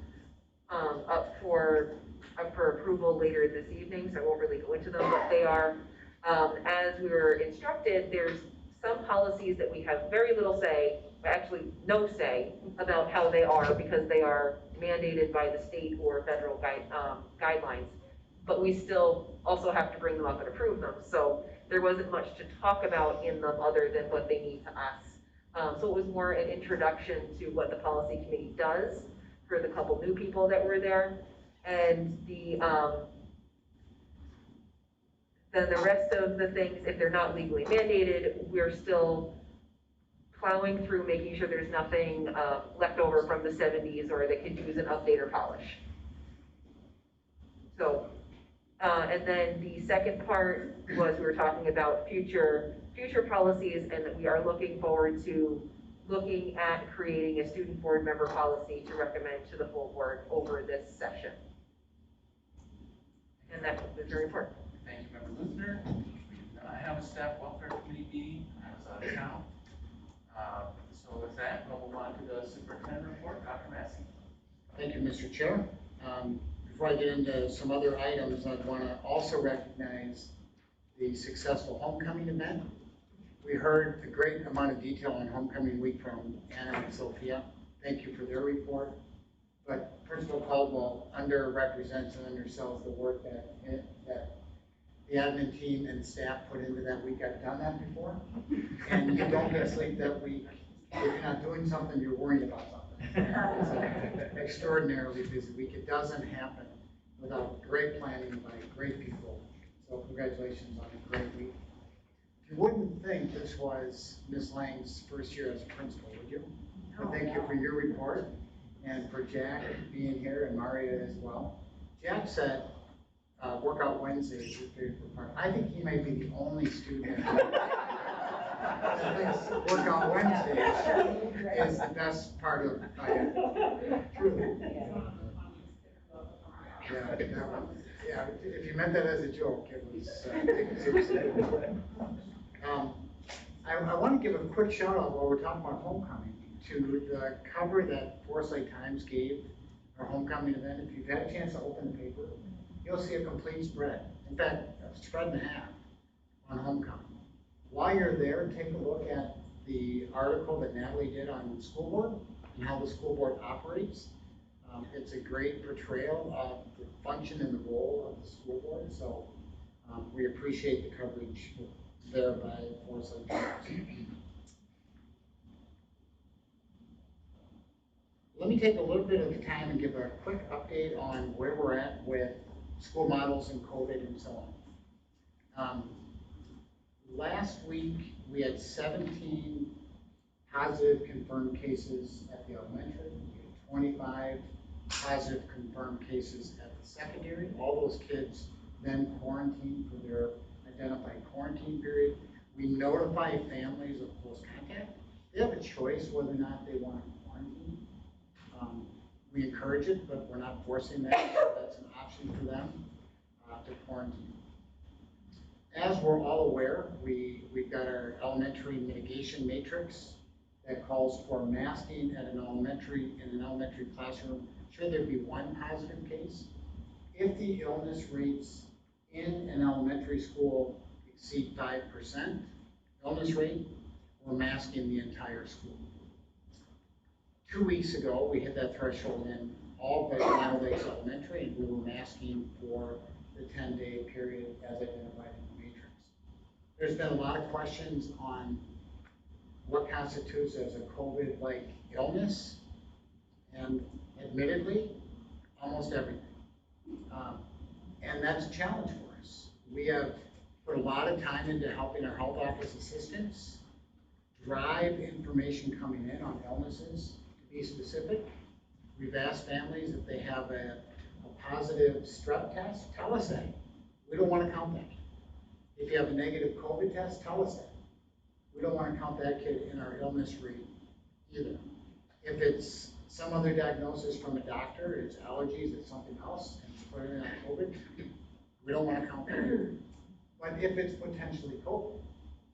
up for approval later this evening, so I won't really go into them, but they are, as we were instructed, there's some policies that we have very little say, actually no say about how they are because they are mandated by the state or federal guidelines, but we still also have to bring them up and approve them. So there wasn't much to talk about in them other than what they need to us. So it was more an introduction to what the policy committee does for the couple new people that were there. And then the rest of the things, if they're not legally mandated, we're still plowing through, making sure there's nothing left over from the 70s or that could use an update or polish. So, and then the second part was we were talking about future policies, and that we are looking forward to looking at creating a student board member policy to recommend to the full board over this session. And that was very important.
Thank you, Member Luther. We did not have a staff welfare committee meeting. I was out of town. So with that, we'll move on to the superintendent report. Dr. Massey.
Thank you, Mr. Chair. Before I get into some other items, I want to also recognize the successful homecoming event. We heard a great amount of detail on homecoming week from Anna and Sophia. Thank you for their report. But Principal Caldwell underrepresents and undersells the work that the admin team and staff put into that week. I've done that before. And you don't get sleep that week. If you're not doing something, you're worried about something. It's an extraordinarily busy week. It doesn't happen without great planning by great people. So congratulations on a great week. You wouldn't think this was Ms. Lang's first year as a principal, would you? But thank you for your report and for Jack being here and Maria as well. Jack said Workout Wednesday is his favorite part. I think he may be the only student that thinks Workout Wednesday is the best part of truly. Yeah, that one. Yeah, if you meant that as a joke, it was, taken seriously. I want to give a quick shout out while we're talking about homecoming to the cover that Foresight Times gave our homecoming event. If you've had a chance to open the paper, you'll see a complete spread. In fact, a spread and a half on homecoming. While you're there, take a look at the article that Natalie did on the school board and how the school board operates. It's a great portrayal of the function and the role of the school board, so we appreciate the coverage there by Foresight Times. Let me take a little bit of time and give a quick update on where we're at with school models and COVID and so on. Last week, we had 17 positive confirmed cases at the elementary. We had 25 positive confirmed cases at the secondary. All those kids then quarantined for their identified quarantine period. We notify families of close contact. They have a choice whether or not they want to quarantine. We encourage it, but we're not forcing that. So that's an option for them to quarantine. As we're all aware, we've got our elementary mitigation matrix that calls for masking in an elementary classroom should there be one positive case. If the illness rates in an elementary school exceed 5% illness rate, we're masking the entire school. 2 weeks ago, we hit that threshold in all but Land O'Lakes Elementary, and we were masking for the 10-day period as identified in the matrix. There's been a lot of questions on what constitutes as a COVID-like illness, and admittedly, almost everything. And that's a challenge for us. We have put a lot of time into helping our health office assistants drive information coming in on illnesses. To be specific, we've asked families if they have a positive strep test, tell us that. We don't want to count that. If you have a negative COVID test, tell us that. We don't want to count that kid in our illness rate either. If it's some other diagnosis from a doctor, it's allergies, it's something else, and it's put in on COVID, we don't want to count that either. But if it's potentially COVID,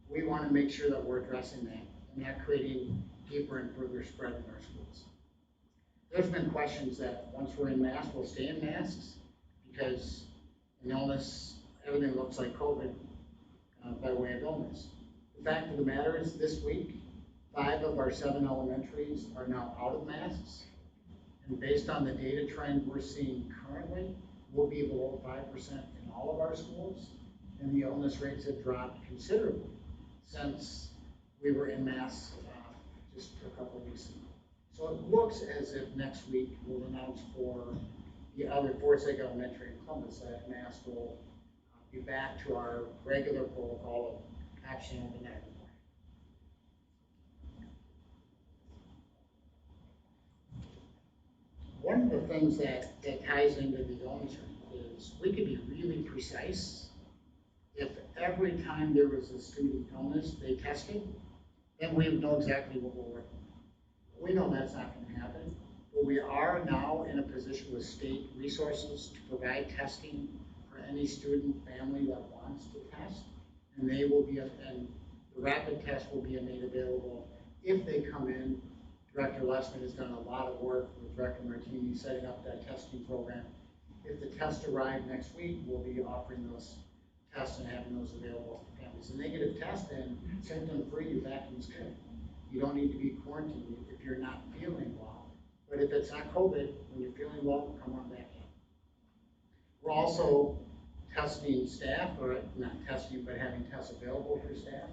we want to make sure that we're addressing that and not creating deeper and further spread in our schools. There's been questions that once we're in masks, we'll stay in masks because an illness, everything looks like COVID by way of illness. The fact of the matter is this week, 5 of our 7 elementaries are now out of masks. And based on the data trend we're seeing currently, we'll be below 5% in all of our schools. And the illness rates have dropped considerably since we were in masks just a couple of weeks ago. So it looks as if next week we'll announce for the other Foresight Elementary in Columbus that masks will be back to our regular protocol of optional the night before. One of the things that ties into the illness rate is we could be really precise. If every time there was a student illness they tested, then we would know exactly what we're working on. We know that's not going to happen, but we are now in a position with state resources to provide testing for any student family that wants to test, and they will be, and the rapid test will be made available if they come in. Director Lessman has done a lot of work with Director Martini setting up that testing program. If the tests arrive next week, we'll be offering those tests and having those available to families. A negative test and symptom-free, you're back in school. You don't need to be quarantined if you're not feeling well. But if it's not COVID, when you're feeling well, come on back in. We're also testing staff, or not testing, but having tests available for staff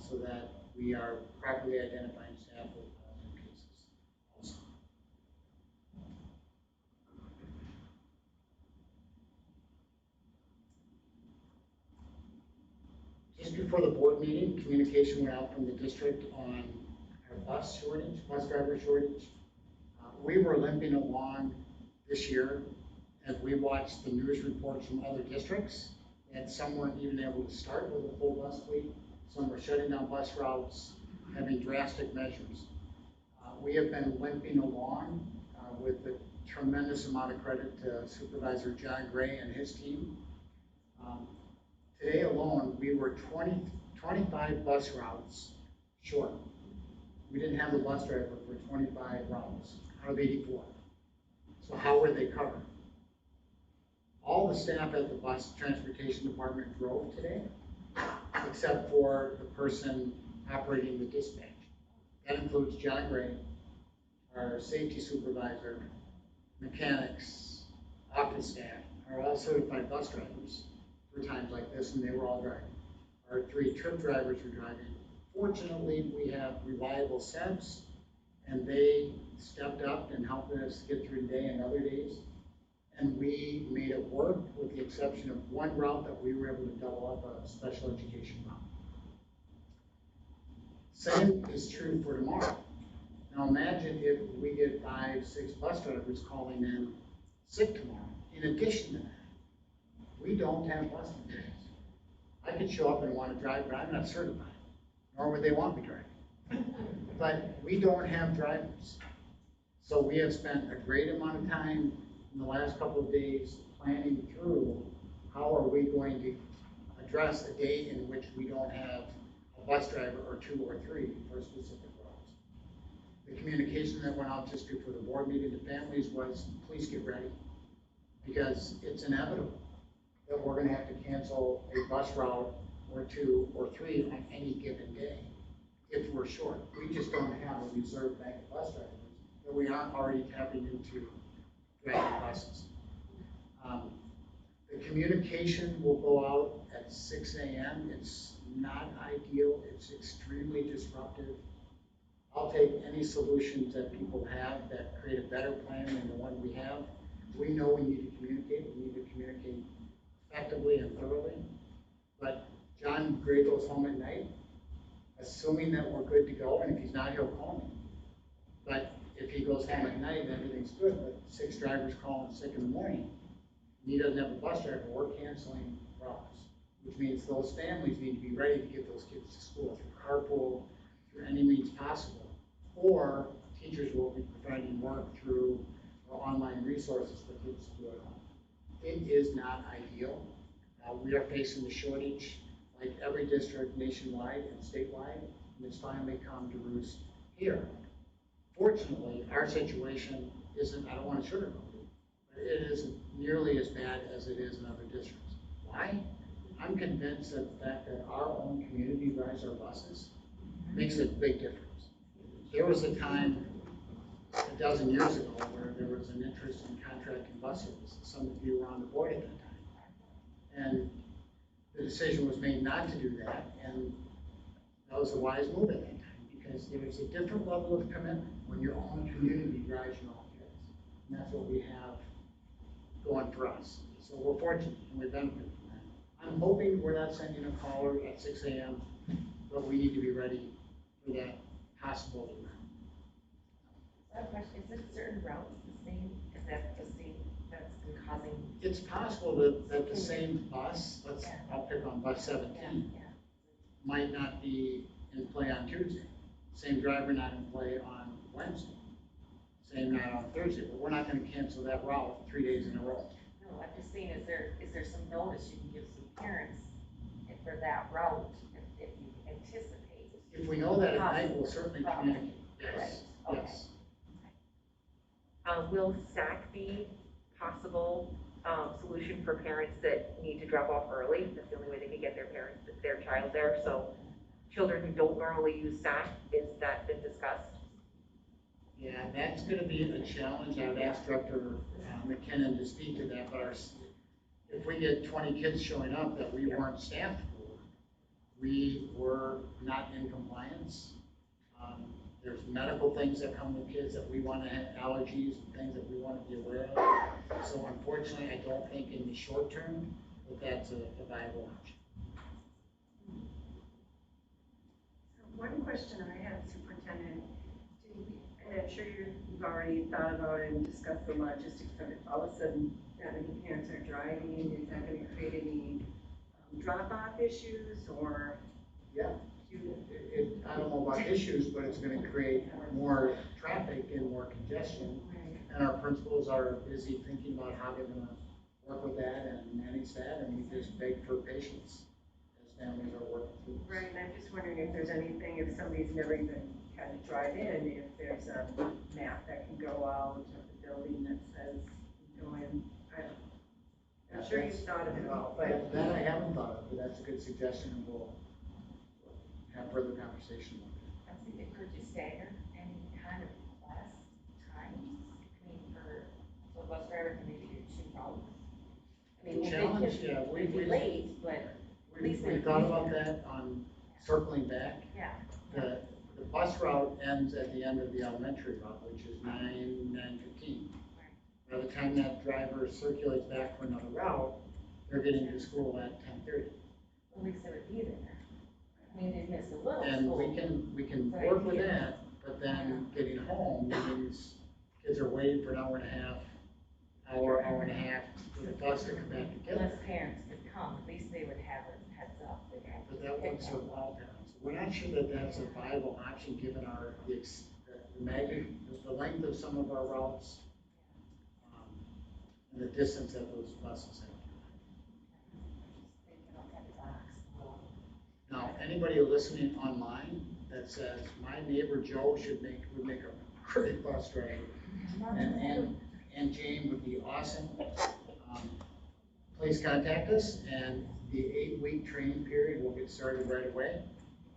so that we are properly identifying staff with positive cases also. Just before the board meeting, communication went out from the district on our bus driver shortage. We were limping along this year as we watched the news reports from other districts, and some weren't even able to start with a full bus fleet. Some were shutting down bus routes, having drastic measures. We have been limping along with the tremendous amount of credit to Supervisor John Gray and his team. Today alone, we were 25 bus routes short. We didn't have a bus driver for 25 routes out of 84. So how were they covered? All the staff at the bus transportation department drove today, except for the person operating the dispatch. That includes John Gray, our safety supervisor, mechanics, office staff, are all certified bus drivers for times like this, and they were all driving. Our 3 trip drivers were driving. Fortunately, we have reliable SEBs, and they stepped up and helped us get through the day and other days. And we made it work with the exception of one route that we were able to double up a special education route. Same is true for tomorrow. Now imagine if we get 5, 6 bus drivers calling in sick tomorrow. In addition to that, we don't have bus drivers. I could show up and want to drive, but I'm not certified, nor would they want me driving. But we don't have drivers. So we have spent a great amount of time in the last couple of days planning through how are we going to address a day in which we don't have a bus driver or 2 or 3 for specific routes. The communication that went out just before the board meeting to families was, please get ready, because it's inevitable that we're going to have to cancel a bus route or 2 or 3 on any given day if we're short. We just don't have a reserve bank of bus drivers that we aren't already tapping into driving buses. The communication will go out at 6 a.m. It's not ideal. It's extremely disruptive. I'll take any solutions that people have that create a better plan than the one we have. We know we need to communicate. We need to communicate effectively and thoroughly. But John Gray goes home at night, assuming that we're good to go, and if he's not, he'll call me. But if he goes home at night and everything's good, but 6 drivers call in sick in the morning, and he doesn't have a bus driver, we're canceling routes, which means those families need to be ready to get those kids to school through carpool, through any means possible. Or teachers will be providing work through online resources for kids to do at home. It is not ideal. We are facing the shortage like every district nationwide and statewide, and it's finally come to roost here. Fortunately, our situation isn't, I don't want to sugarcoat it, but it isn't nearly as bad as it is in other districts. Why? I'm convinced that the fact that our own community drives our buses makes a big difference. There was a time a dozen years ago where there was an interest in contracting bus services. Some of you were on the board at that time. And the decision was made not to do that, and that was a wise move at that time, because there was a different level of commitment when your own community drives your own kids. And that's what we have going for us. So we're fortunate, and we benefit from that. I'm hoping we're not sending a caller at 6 a.m., but we need to be ready for that possible event.
I have a question, is it certain routes the same, is that the same, that's been causing?
It's possible that the same bus, I'll pick on bus 17, might not be in play on Tuesday. Same driver not in play on Wednesday. Same not on Thursday, but we're not gonna cancel that route 3 days in a row.
No, I'm just saying, is there some notice you can give some parents for that route if you anticipate?
If we know that at night, we'll certainly communicate, yes,
Okay.
yes.
Will SAC be possible solution for parents that need to drop off early? That's the only way they can get their child there. So children who don't normally use SAC, is that been discussed?
Yeah, that's gonna be a challenge. I would ask Director McKinnon to speak to that, but if we get 20 kids showing up that we weren't staffed for, we were not in compliance. There's medical things that come with kids that we want to have, allergies and things that we want to be aware of. So unfortunately, I don't think in the short term that that's a viable option.
One question I have, Superintendent, and I'm sure you've already thought about it and discussed the logistics of it. All of a sudden, that many parents are driving, is that going to create any drop-off issues or?
Yeah. I don't know about issues, but it's going to create more traffic and more congestion. and our principals are busy thinking about how they're gonna work with that and manage that, and we just beg for patience as families are working through this.
Right, and I'm just wondering if there's anything, if somebody's never even had to drive in, if there's a map that can go out of the building that says, go in, I'm sure you've thought of it all, but.
That I haven't thought of, but that's a good suggestion, and we'll have further conversation with it.
I think it could just stagger any kind of class times. I mean, so a bus driver can maybe do 2 routes. I mean,
Challenge, yeah,
we'd be late, but at least
we
they're
thought
easier.
about that on circling back.
Yeah.
The bus route ends at the end of the elementary route, which is 9:15. By the time that driver circulates back for another route, they're getting to school at 10:30.
At least they would be there. I mean, they'd miss a little
And
school.
we can
Right.
work with that, but then getting home means kids are waiting for an hour and a half for the bus to come back together.
Unless parents could come, at least they would have a heads up. They'd have
But
to
that
pick
won't serve
up.
all parents. We're not sure that that's a viable option, given the length of some of our routes, and the distance that those buses have. Now, anybody listening online that says, my neighbor Joe would make a great bus driver, and Jane would be awesome, please contact us, and the 8-week training period will get started right away.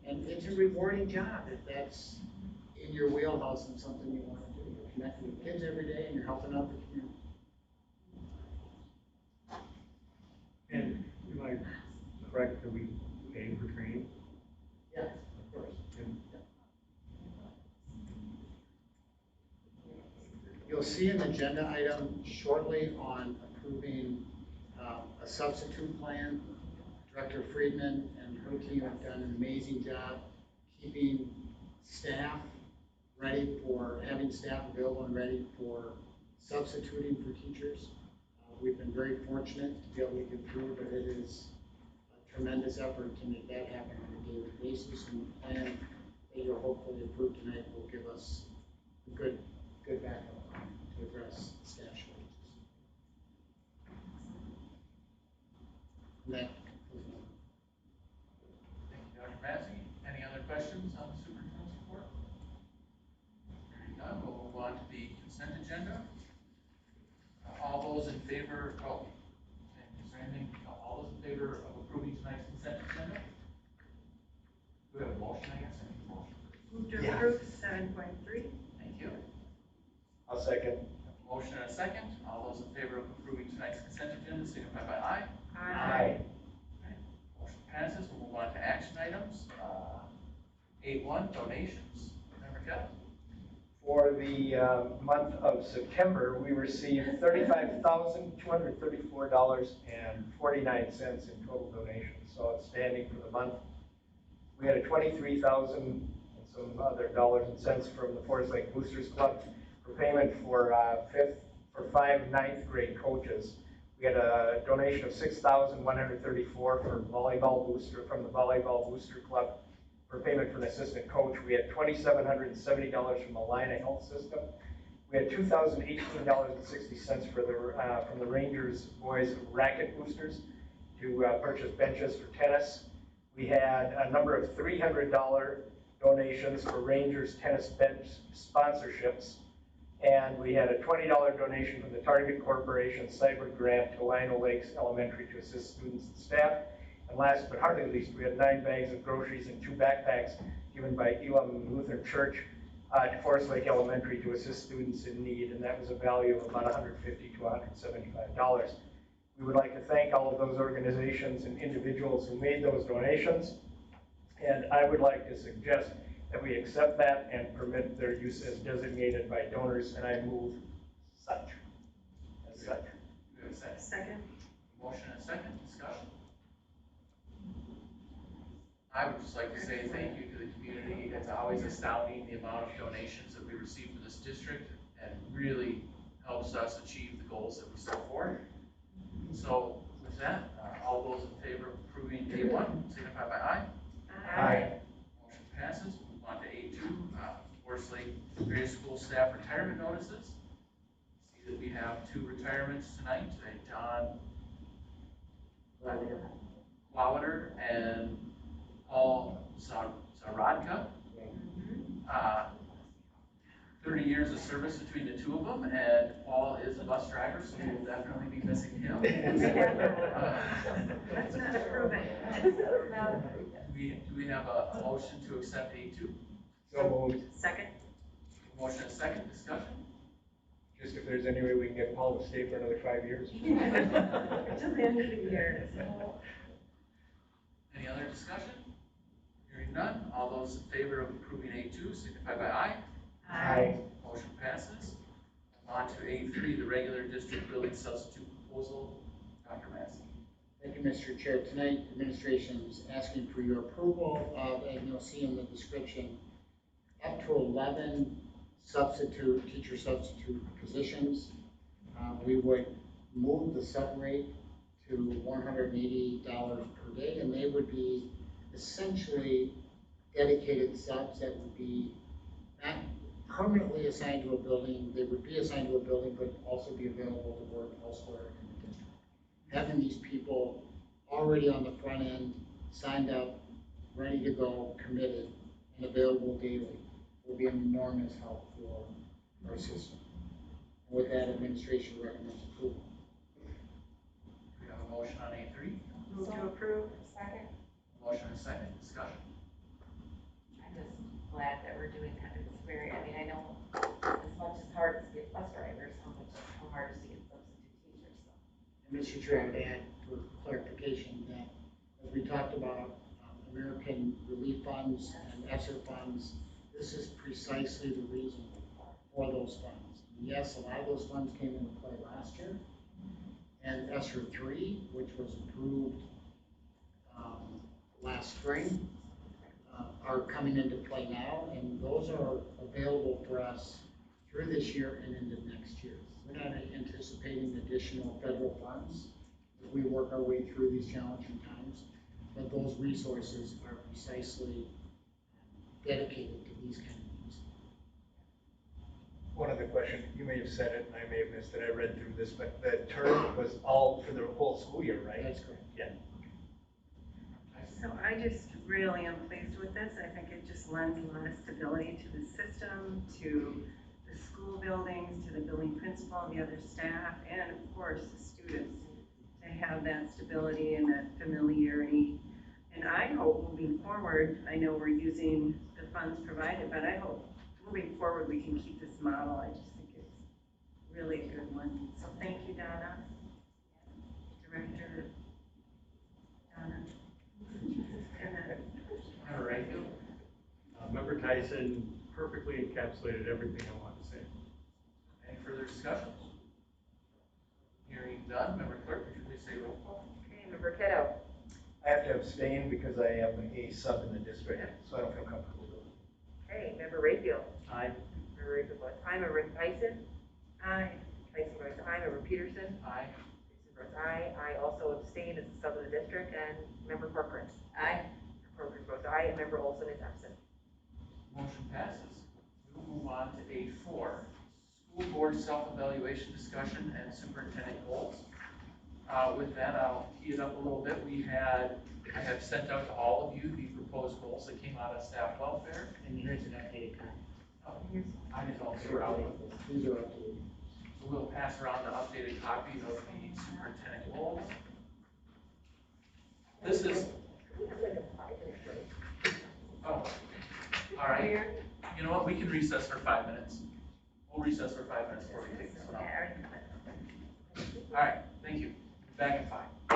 And it's a rewarding job if that's in your wheelhouse and something you want to do. You're connecting with kids every day and you're helping out the community.
And am I correct that we pay for training?
Yeah, of course. You'll see an agenda item shortly on approving a substitute plan. Director Friedman and her team have done an amazing job keeping staff having staff available and ready for substituting for teachers. We've been very fortunate to be able to get through, but it is a tremendous effort to make that happen on a daily basis. And the plan that you'll hopefully approve tonight will give us a good backup to address staff shortages. And that concludes my
Thank you, Dr. Massey. Any other questions on the superintendent's report? Hearing none, we'll move on to the consent agenda. All those in favor, is there anything, all those in favor of approving tonight's consent agenda? Do we have a motion, I guess? I need a motion.
Move to approve 7.3.
Thank you.
I'll second.
Motion and a second. All those in favor of approving tonight's consent agenda signify by aye.
Aye.
Motion passes. We'll move on to action items. 8.1, donations. Member Kevin.
For the month of September, we received $35,234.49 in total donations, so outstanding for the month. We had a $23,000 and some other dollars and cents from the Forest Lake Boosters Club for payment for 5 9th grade coaches. We had a donation of $6,134 from the Volleyball Booster Club for payment for an assistant coach. We had $2,770 from the Allina Health System. We had $2,018.60 from the Rangers boys racket boosters to purchase benches for tennis. We had a number of $300 donations for Rangers tennis bench sponsorships. And we had a $20 donation from the Target Corporation Cyber Grant to Lino Lakes Elementary to assist students and staff. And last but hardly least, we had 9 bags of groceries and 2 backpacks given by Elam Lutheran Church to Forest Lake Elementary to assist students in need, and that was a value of about $150 to $175. We would like to thank all of those organizations and individuals who made those donations, and I would like to suggest that we accept that and permit their use as designated by donors, and I move such. As such.
Do we have a second?
Second.
Motion and a second. Discussion. I would just like to say thank you to the community. It's always astounding the amount of donations that we receive for this district, and really helps us achieve the goals that we set forth. So with that, all those in favor of approving A1, signify by aye.
Aye.
Motion passes. We'll move on to A2, Forest Lake Grade School staff retirement notices. have two retirements tonight, John Wawater and Paul Zaradka. 30 years of service between the two of them, and Paul is a bus driver, so we will definitely be missing him.
Let's not approve it.
Do we have a motion to accept A2?
So moved.
Second?
Motion and second, discussion?
Just if there's any way we can get Paul to stay for another 5 years.
Till the end of the year.
Any other discussion? Hearing none, all those in favor of approving A2 signify by aye.
Aye.
Motion passes. On to A3, the regular district building substitute proposal. Dr. Massey.
Thank you, Mr. Chair. Tonight, administration is asking for your approval of, and you'll see in the description, up to 11 teacher substitute positions. We would move the sub rate to $180 per day, and they would be essentially dedicated subs that would be not permanently assigned to a building. They would be assigned to a building, but also be available to work elsewhere in the district. Having these people already on the front end, signed up, ready to go, committed, and available daily will be an enormous help for our system. And with that, administration recommends approval.
We have a motion on A3.
Move to approve. Second?
Motion and second, discussion.
I'm just glad that we're doing that. It's very, I mean, I know as much as hard as to get bus drivers, how hard it is to get substitute teachers, so.
And Mr. Chair, I would add for clarification that as we talked about American Relief Funds and ESSER funds, this is precisely the reason for those funds. Yes, a lot of those funds came into play last year. And ESSER 3, which was approved last spring, are coming into play now, and those are available for us through this year and into next year. We're not anticipating additional federal funds as we work our way through these challenging times, but those resources are precisely dedicated to these kind of needs.
One other question, you may have said it and I may have missed it, I read through this, but the term was all for the whole school year, right?
That's correct.
Yeah.
So I just really am pleased with this. I think it just lends a lot of stability to the system, to the school buildings, to the building principal, the other staff, and of course, the students, to have that stability and that familiarity. And I hope moving forward, I know we're using the funds provided, but I hope moving forward we can keep this model. I just think it's really a good one. So thank you, Donna. Director Donna.
All right.
Member Tyson perfectly encapsulated everything I want to say.
Any further discussion? Hearing none, member clerk, would you please say roll call?
Okay, member Kiddo.
I have to abstain because I am a sub in the district, so I don't feel comfortable doing it.
Okay, member Rayfield.
Aye.
Member Rayfield votes aye. Member Tyson. Aye. Tyson votes aye. Member Peterson.
Aye.
Peterson votes aye. I also abstain as a sub of the district. And member Corcoran. Aye. Corcoran votes aye. And member Olson is absent.
Motion passes. We will move on to A4, school board self-evaluation discussion and superintendent goals. With that, I'll tee it up a little bit. I have sent out to all of you the proposed goals that came out of staff welfare.
And here's an updated copy.
Oh, I just don't see how.
These are updated.
So we'll pass around the updated copy of the superintendent goals. This is, oh, all right. You know what, we can recess for 5 minutes. We'll recess for 5 minutes before we take this one out. All right, thank you. Back in 5.
I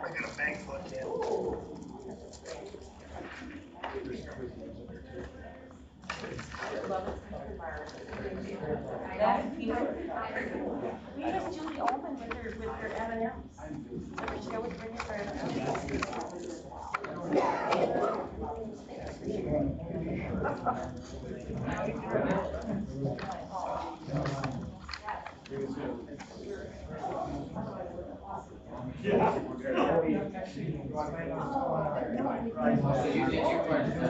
got a bank book in.
We just Julie Ullman with her M&Ms. She always brings her M&Ms.
Yeah.
you did your question.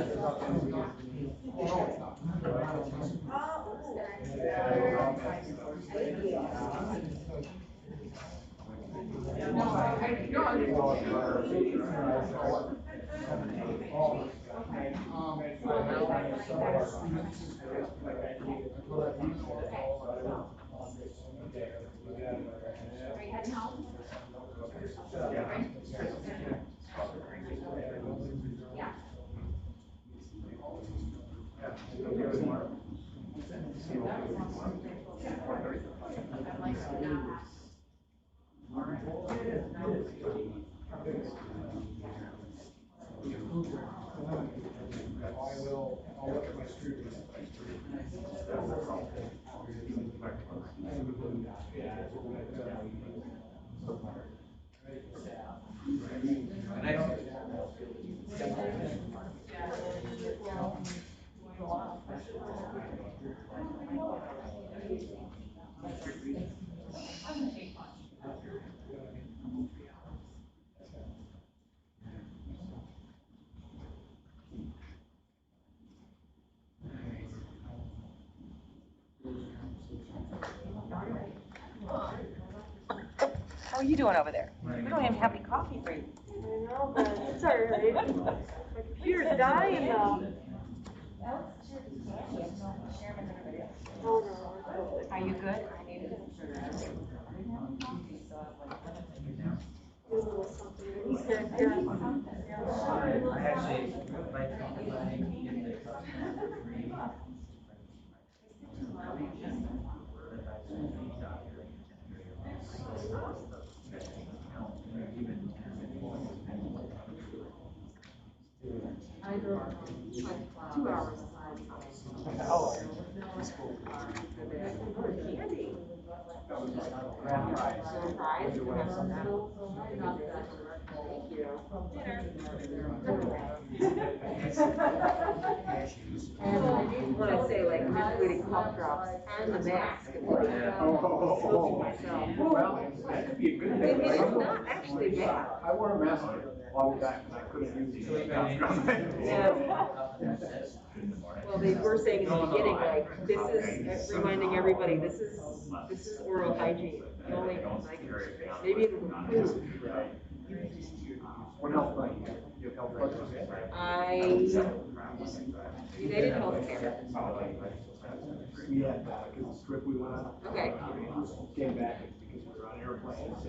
I'll look at my students.
How are you doing over there? We don't even have any coffee for you.
I know, but it's all right. My computer's dying though. Oh, no.
Are you good?
A little something.
I drove 2 hours.
Oh.
Candy. Thank you. And when I say like including cough drops and the mask, it's like, myself.
Well, that could be a good thing.
It's not actually bad.
I wore a mask a long time and I couldn't use the
Yeah. Well, they were saying in the beginning, like, this is reminding everybody, this is oral hygiene. You only, like, maybe it will improve.
What health plan? You have health plan?
United Healthcare.
We had, because the trip we went on.
Okay.
Came back because we were on airplanes.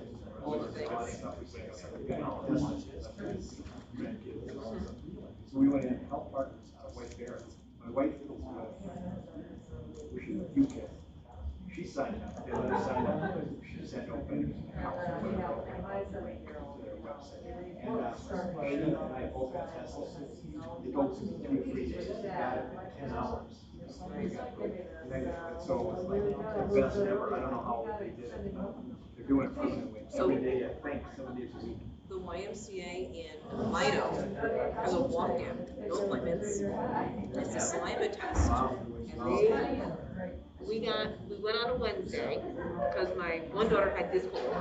So we went in health partners out of White Bear. My wife is UK. She signed up. The other signed up. She said no better. And Amy and I both got tested. It goes in 2 or 3 days. We got it in 10 hours. So it's like the best ever. I don't know how they did it. They're doing it permanently. Every day, I think, 7 days a week.
The YMCA in Lido has a walk-in, no appointments. It's a saliva test. And we went on a Wednesday, because my one daughter had this cold.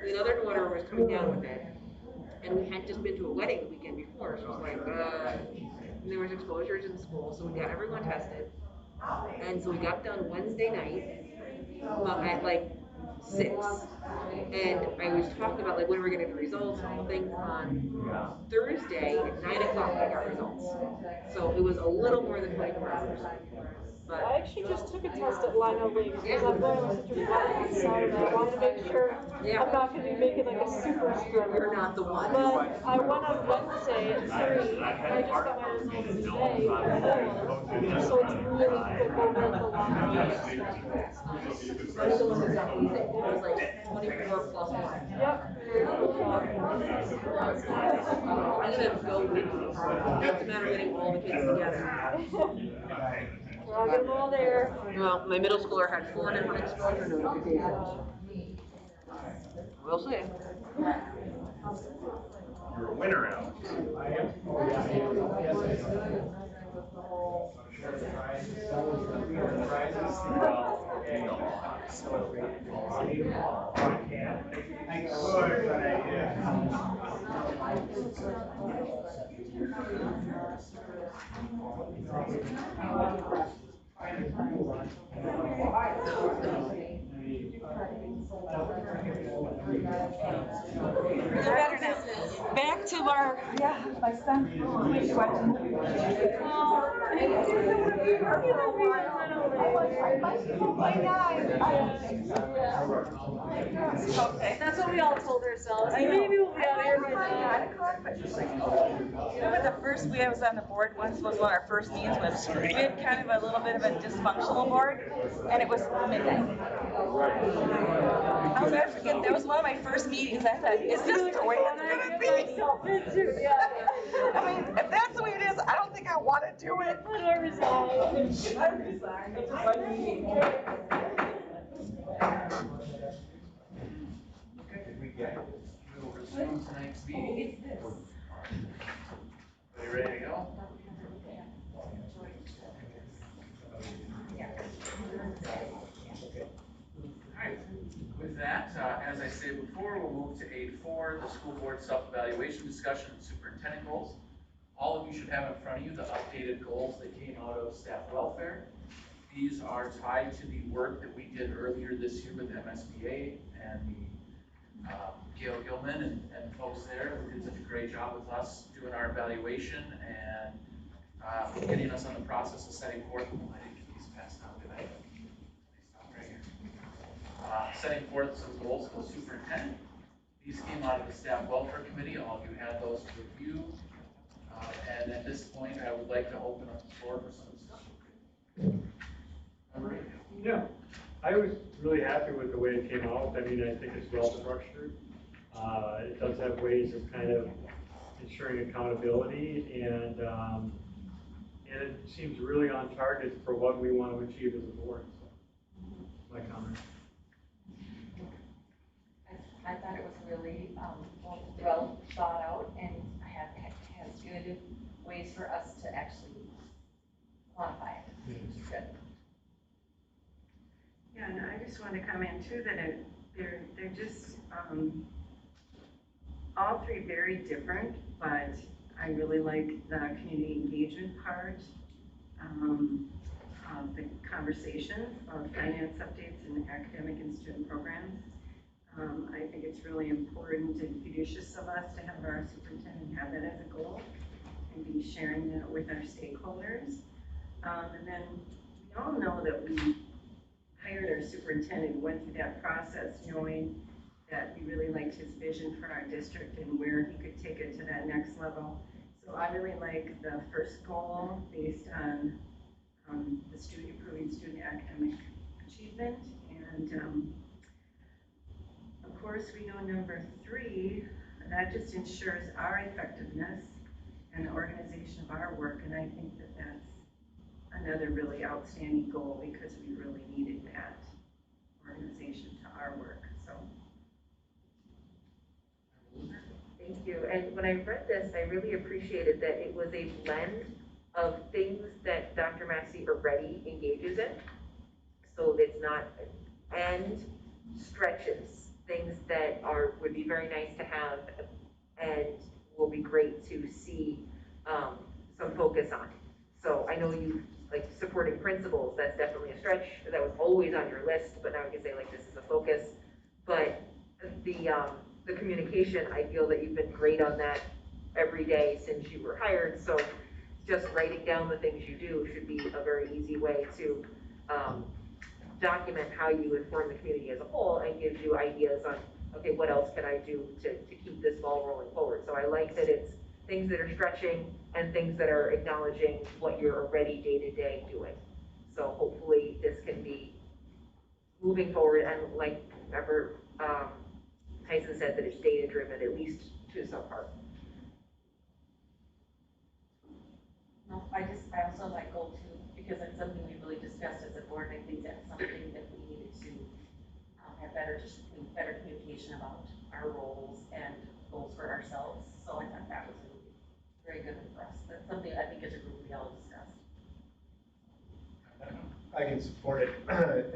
The other daughter was coming down with it. And we had just been to a wedding the weekend before, so it was like, and there was exposures in school, so we got everyone tested. And so we got done Wednesday night, at like 6. And I was talking about like when we're gonna get the results and all the things on Thursday at 9 o'clock I got results. So it was a little more than 24 hours. But
I actually just took a test at Lino Lake because I'm going to listen to wedding on Saturday. I wanted to make sure I'm not going to be making like a super strip.
You're not the one.
But I went on Wednesday at 3, and I just got my results today at 4. So it's really quick over the line.
I was the one who got me sick. It was like 24 plus 1.
Yep.
I'm gonna go with you. It's a matter of getting all the kids together.
I'll get them all there.
Well, my middle schooler had 4 different exposure notifications. We'll see.
You're a winner, Alex. I am. Oh, yeah.
better now. Back to our, yeah, my son.
Okay, that's what we all told ourselves. Maybe we'll be out of here by now.
Remember the first week I was on the board once was one of our first meetings was, we had kind of a little bit of a dysfunctional board, and it was midnight. I'll never forget, that was one of my first meetings, I thought, is this the way it's gonna be? I mean, if that's the way it is, I don't think I wanna do it.
I resigned.
We will resume tonight's meeting. Are you ready to go? Alright, with that, as I said before, we'll move to 8.4, the school board self-evaluation discussion and superintendent goals. All of you should have in front of you the updated goals that came out of staff welfare. These are tied to the work that we did earlier this year with MSBA and the Gail Gilman and folks there who did such a great job with us doing our evaluation and getting us on the process of setting forth. I didn't get these passed out, did I? They stopped right here. Setting forth some goals for the superintendent. These came out of the staff welfare committee. All of you had those to review. And at this point, I would like to open up the floor for some discussion.
Yeah, I was really happy with the way it came out. I mean, I think it's well structured. It does have ways of kind of ensuring accountability, and it seems really on target for what we want to achieve as a board. So, my comment.
I thought it was really well thought out and has good ways for us to actually quantify it. Good.
Yeah, and I just want to comment too that they're just all three very different, but I really like the community engagement part, the conversations of finance updates and academic and student programs. I think it's really important and judicious of us to have our superintendent have that as a goal and be sharing that with our stakeholders. And then we all know that we hired our superintendent, went through that process knowing that we really liked his vision for our district and where he could take it to that next level. So I really like the first goal based on the improving student academic achievement. And of course, we know number 3, that just ensures our effectiveness and the organization of our work. And I think that that's another really outstanding goal because we really needed that organization to our work. So.
Thank you. And when I read this, I really appreciated that it was a blend of things that Dr. Massey already engages in. So it's not, and stretches, things that would be very nice to have and will be great to see some focus on. So I know you like supporting principals, that's definitely a stretch. That was always on your list, but now I can say like this is a focus. But the communication, I feel that you've been great on that every day since you were hired. So just writing down the things you do should be a very easy way to document how you inform the community as a whole and gives you ideas on, okay, what else can I do to keep this ball rolling forward? So I like that it's things that are stretching and things that are acknowledging what you're already day-to-day doing. So hopefully this can be moving forward and like remember, Tyson said that it's data-driven, at least to some part.
No, I also like goal 2 because it's something we really discussed as a board. I think that's something that we needed to have better communication about our roles and goals for ourselves. So I thought that was really very good for us. That's something I think as a group we all discussed.
I can support it,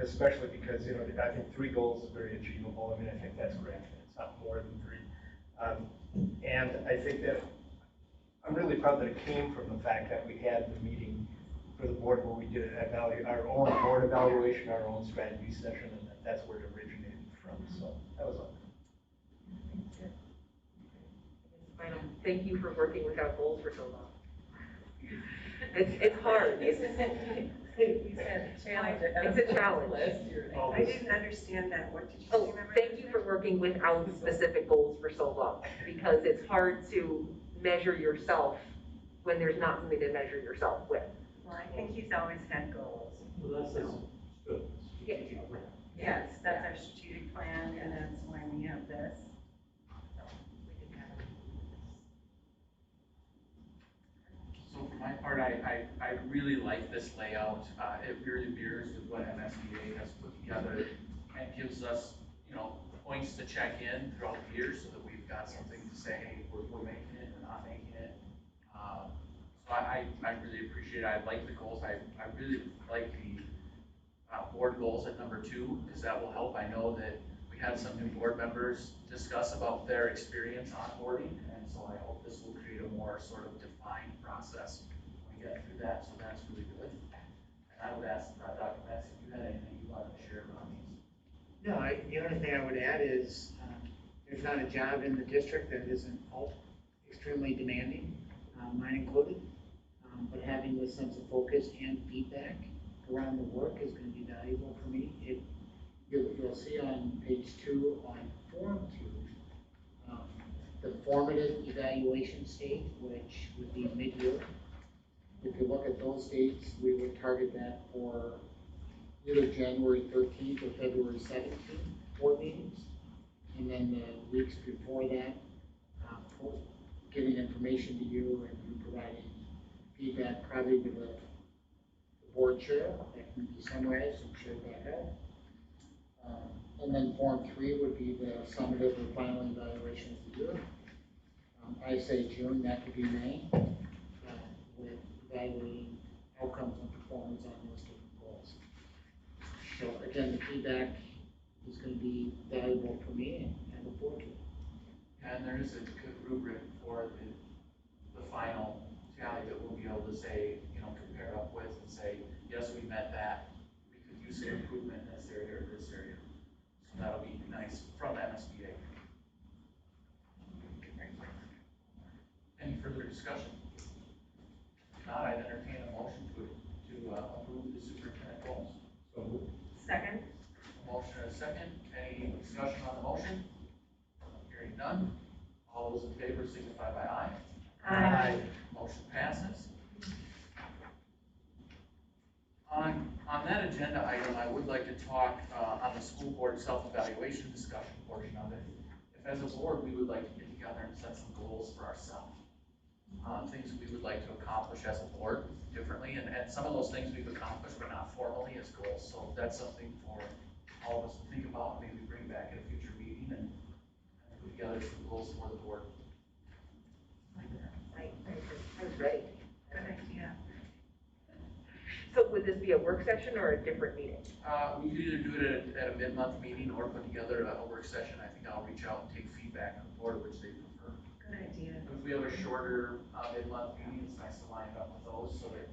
especially because, you know, I think 3 goals is very achievable. I mean, I think that's great. It's not more than 3. And I think that, I'm really proud that it came from the fact that we had the meeting for the board where we did our own board evaluation, our own strategy session, and that's where it originated from, so that was all.
Thank you for working without goals for so long. It's hard.
You said challenge.
It's a challenge.
I didn't understand that. What did you say?
Oh, thank you for working without specific goals for so long, because it's hard to measure yourself when there's not something to measure yourself with.
Well, I think he's always had goals.
Well, that's good. Strategic plan.
Yes, that's our strategic plan, and that's why we have this.
So for my part, I really like this layout. It really mirrors with what MSBA has put together and gives us, points to check in throughout the year so that we've got something to say, hey, we're making it, we're not making it. So I really appreciate it. I like the goals. I really like the board goals at number 2, because that will help. I know that we had some new board members discuss about their experience onboarding, and so I hope this will create a more sort of defined process when we get through that, so that's really good. And I would ask Dr. Metz if you had anything you wanted to share about these.
No, the only thing I would add is, there's not a job in the district that isn't extremely demanding, mine included. But having this sense of focus and feedback around the work is going to be valuable for me. You'll see on page 2 on Form 2, the formative evaluation state, which would be mid-year. If you look at those dates, we would target that for either January 13th or February 17th board meetings. And then the weeks before that, giving information to you and you providing feedback probably to the board chair that can be summarized and shared back out. And then Form 3 would be the summative or final evaluation of the year. I say June, that could be May, with evaluating outcomes and performance on those different goals. So again, the feedback is going to be valuable for me, and I look forward to it.
And there is a good rubric for the final tally that we'll be able to say, compare up with and say, yes, we met that. We could use some improvement in this area or this area. So that'll be nice from MSBA. Any further discussion? If not, I'd entertain a motion to approve the superintendent goals.
So moved.
Second?
A motion and a second. Any discussion on the motion? Hearing none. All those in favor signify by aye.
Aye.
Motion passes. On that agenda item, I would like to talk on the school board self-evaluation discussion portion of it. If as a board, we would like to get together and set some goals for ourselves. Things we would like to accomplish as a board differently, and some of those things we've accomplished, but not formally as goals. So that's something for all of us to think about, maybe bring back at a future meeting and put together some goals for the board.
I was ready.
Good idea.
So would this be a work session or a different meeting?
We could either do it at a mid-month meeting or put together a work session. I think I'll reach out and take feedback from the board, which they prefer.
Good idea.
If we have a shorter mid-month meeting, it's nice to line up with those so that it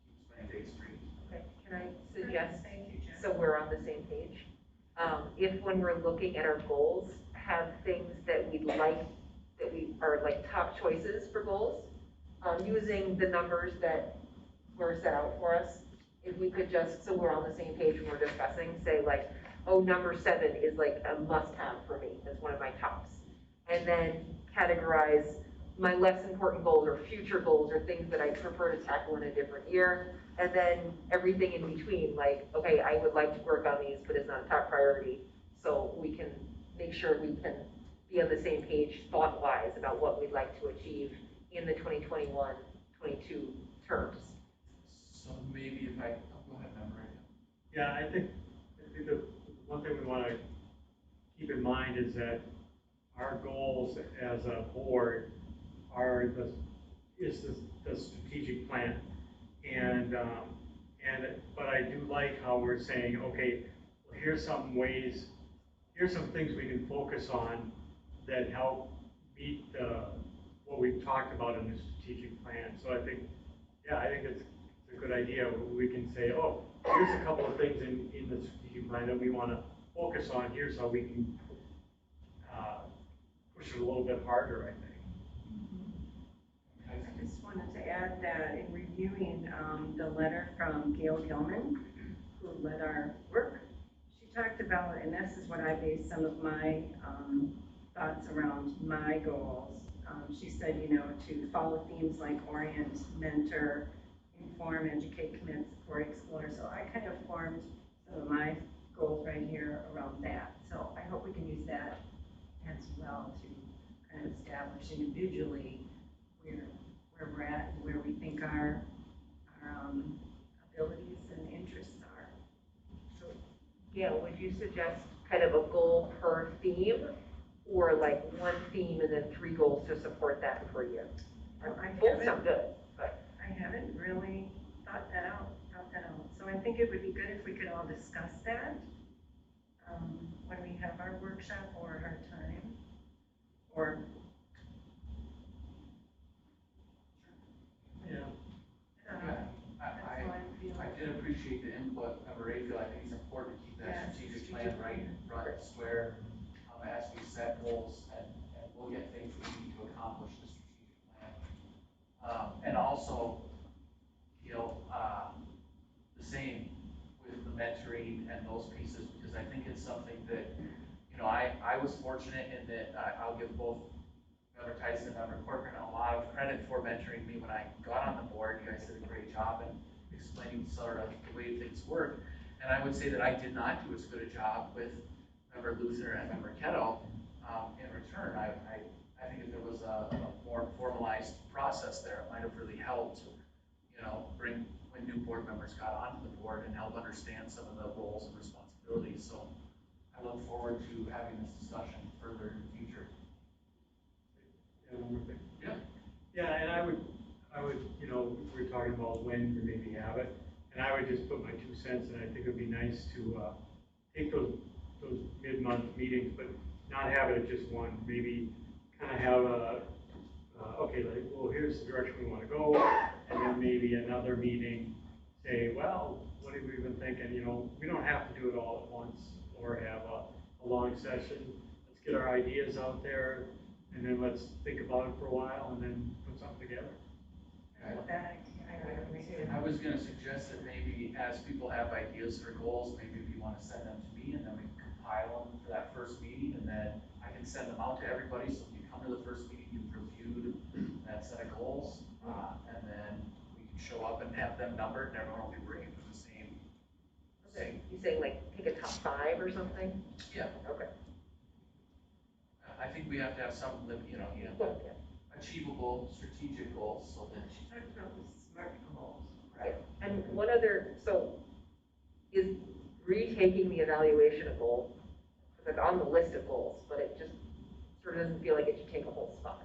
keeps many days free.
Okay, can I suggest,
Thank you, Jen.
so we're on the same page? If when we're looking at our goals, have things that we'd like, that we are like top choices for goals, using the numbers that were set out for us, if we could just, so we're on the same page when we're discussing, say like, oh, number 7 is like a must-have for me, that's one of my tops. And then categorize my less important goals or future goals or things that I prefer to tackle in a different year. And then everything in between, like, okay, I would like to work on these, but it's not a top priority. So we can make sure we can be on the same page thought-wise about what we'd like to achieve in the 2021-22 terms.
So maybe if I, go ahead, member.
Yeah, I think the one thing we want to keep in mind is that our goals as a board are the strategic plan. But I do like how we're saying, okay, well, here's some things we can focus on that help meet the we've talked about in the strategic plan. So I think it's a good idea. We can say, oh, here's a couple of things in the strategic plan that we want to focus on. Here's how we can push it a little bit harder, I think.
I just wanted to add that in reviewing the letter from Gail Gilman, who led our work, she talked about, and this is what I based some of my thoughts around my goals. She said, to follow themes like orient, mentor, inform, educate, commit, support, explore. So I kind of formed some of my goals right here around that. So I hope we can use that as well to kind of establish individually where we're at and where we think our abilities and interests are.
So, Gail, would you suggest kind of a goal per theme, or like one theme and then 3 goals to support that per year? Both sound good, but
I haven't really thought that out. So I think it would be good if we could all discuss that when we have our workshop or our time, or
I did appreciate the input, Member Rayfield. I think it's important to keep that strategic plan right front and square as we set goals and we'll get things we need to accomplish the strategic plan. And also, the same with the mentoring and those pieces, because I think it's something that, I was fortunate in that I'll give both Member Tyson and Member Corcoran a lot of credit for mentoring me when I got on the board. You guys did a great job in explaining sort of the way things work. And I would say that I did not do as good a job with Member Luther and Member Kettle in return. I think if there was a more formalized process there, it might have really helped, bring when new board members got onto the board and help understand some of the roles and responsibilities. So I look forward to having this discussion further in the future.
One more thing.
Yeah.
Yeah, and I would, we were talking about when to maybe have it, and I would just put my 2 cents, and I think it'd be nice to take those mid-month meetings, but not have it at just one. Maybe kind of have here's the direction we want to go, and then maybe another meeting say, well, what have we been thinking? We don't have to do it all at once or have a long session. Let's get our ideas out there, and then let's think about it for a while, and then put something together.
I was going to suggest that maybe as people have ideas for goals, maybe if you want to send them to me, and then we can compile them for that first meeting, and then I can send them out to everybody. So if you come to the first meeting, you've reviewed that set of goals, and then we can show up and have them numbered, and everyone will be working for the same.
you saying like pick a top 5 or something?
Yeah.
Okay.
I think we have to have some, achievable strategic goals, so that
she talked about the SMART goals.
Right. And one other, so is retaking the evaluation a goal? It's like on the list of goals, but it just sort of doesn't feel like it should take a whole spot.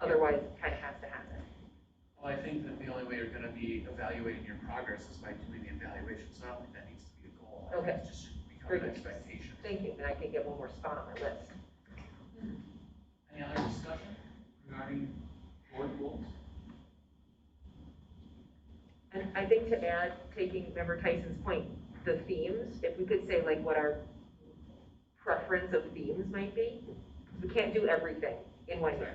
Otherwise, it kind of has to happen.
Well, I think that the only way you're going to be evaluating your progress is by doing the evaluation, so I don't think that needs to be a goal.
Okay.
It just should become an expectation.
Thank you, then I can get one more spot on my list.
Any other discussion regarding board goals?
And I think to add, taking Member Tyson's point, the themes, if we could say like what our preference of themes might be. We can't do everything in one year,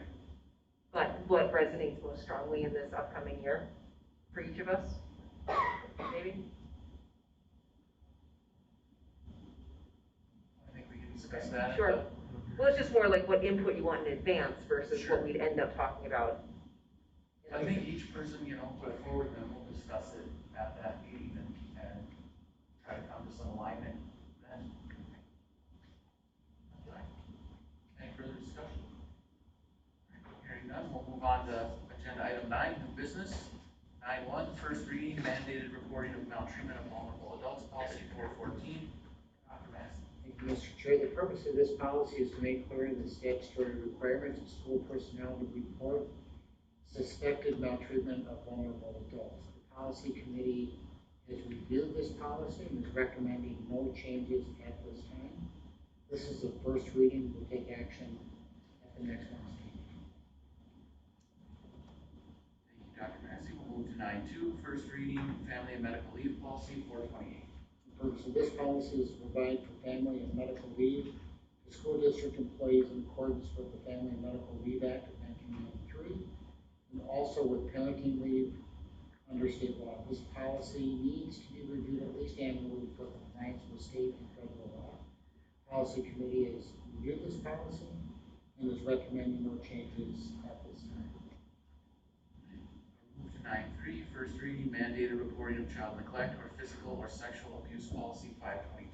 but what resonates most strongly in this upcoming year for each of us, maybe?
I think we can discuss that.
Sure. Well, it's just more like what input you want in advance versus what we'd end up talking about.
I think each person, put forward, then we'll discuss it at that meeting and try to come to some alignment then. Any further discussion? Hearing none, we'll move on to agenda item 9, new business. 9.1, first reading, mandated reporting of maltreatment of vulnerable adults, policy 414. Dr. Massey.
Thank you, Mr. Chair. The purpose of this policy is to make clear the statutory requirements of school personnel to report suspected maltreatment of vulnerable adults. The policy committee has reviewed this policy and is recommending no changes at this time. This is the first reading. We'll take action at the next month's meeting.
first reading, family and medical leave policy 428.
The purpose of this policy is to provide for family and medical leave to school district employees in accordance with the Family and Medical Leave Act of 1993, and also with parenting leave under state law. This policy needs to be reviewed at least annually for compliance with state and federal law. Policy committee has reviewed this policy and is recommending no changes at this time.
Move to 9.3, first reading, mandated reporting of child neglect or physical or sexual abuse policy 522.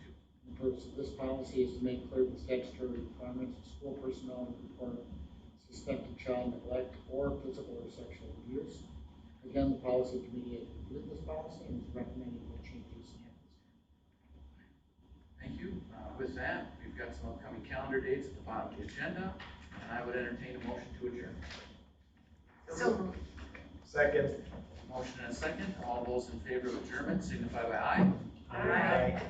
The purpose of this policy is to make clear the statutory requirements of school personnel to report suspected child neglect or physical or sexual abuse. Again, the policy committee has reviewed this policy and is recommending no changes at this time.
Thank you. With that, we've got some upcoming calendar dates at the bottom of the agenda, and I would entertain a motion to adjourn.
So
Second.
Motion and a second. All those in favor of adjournment signify by aye.
Aye.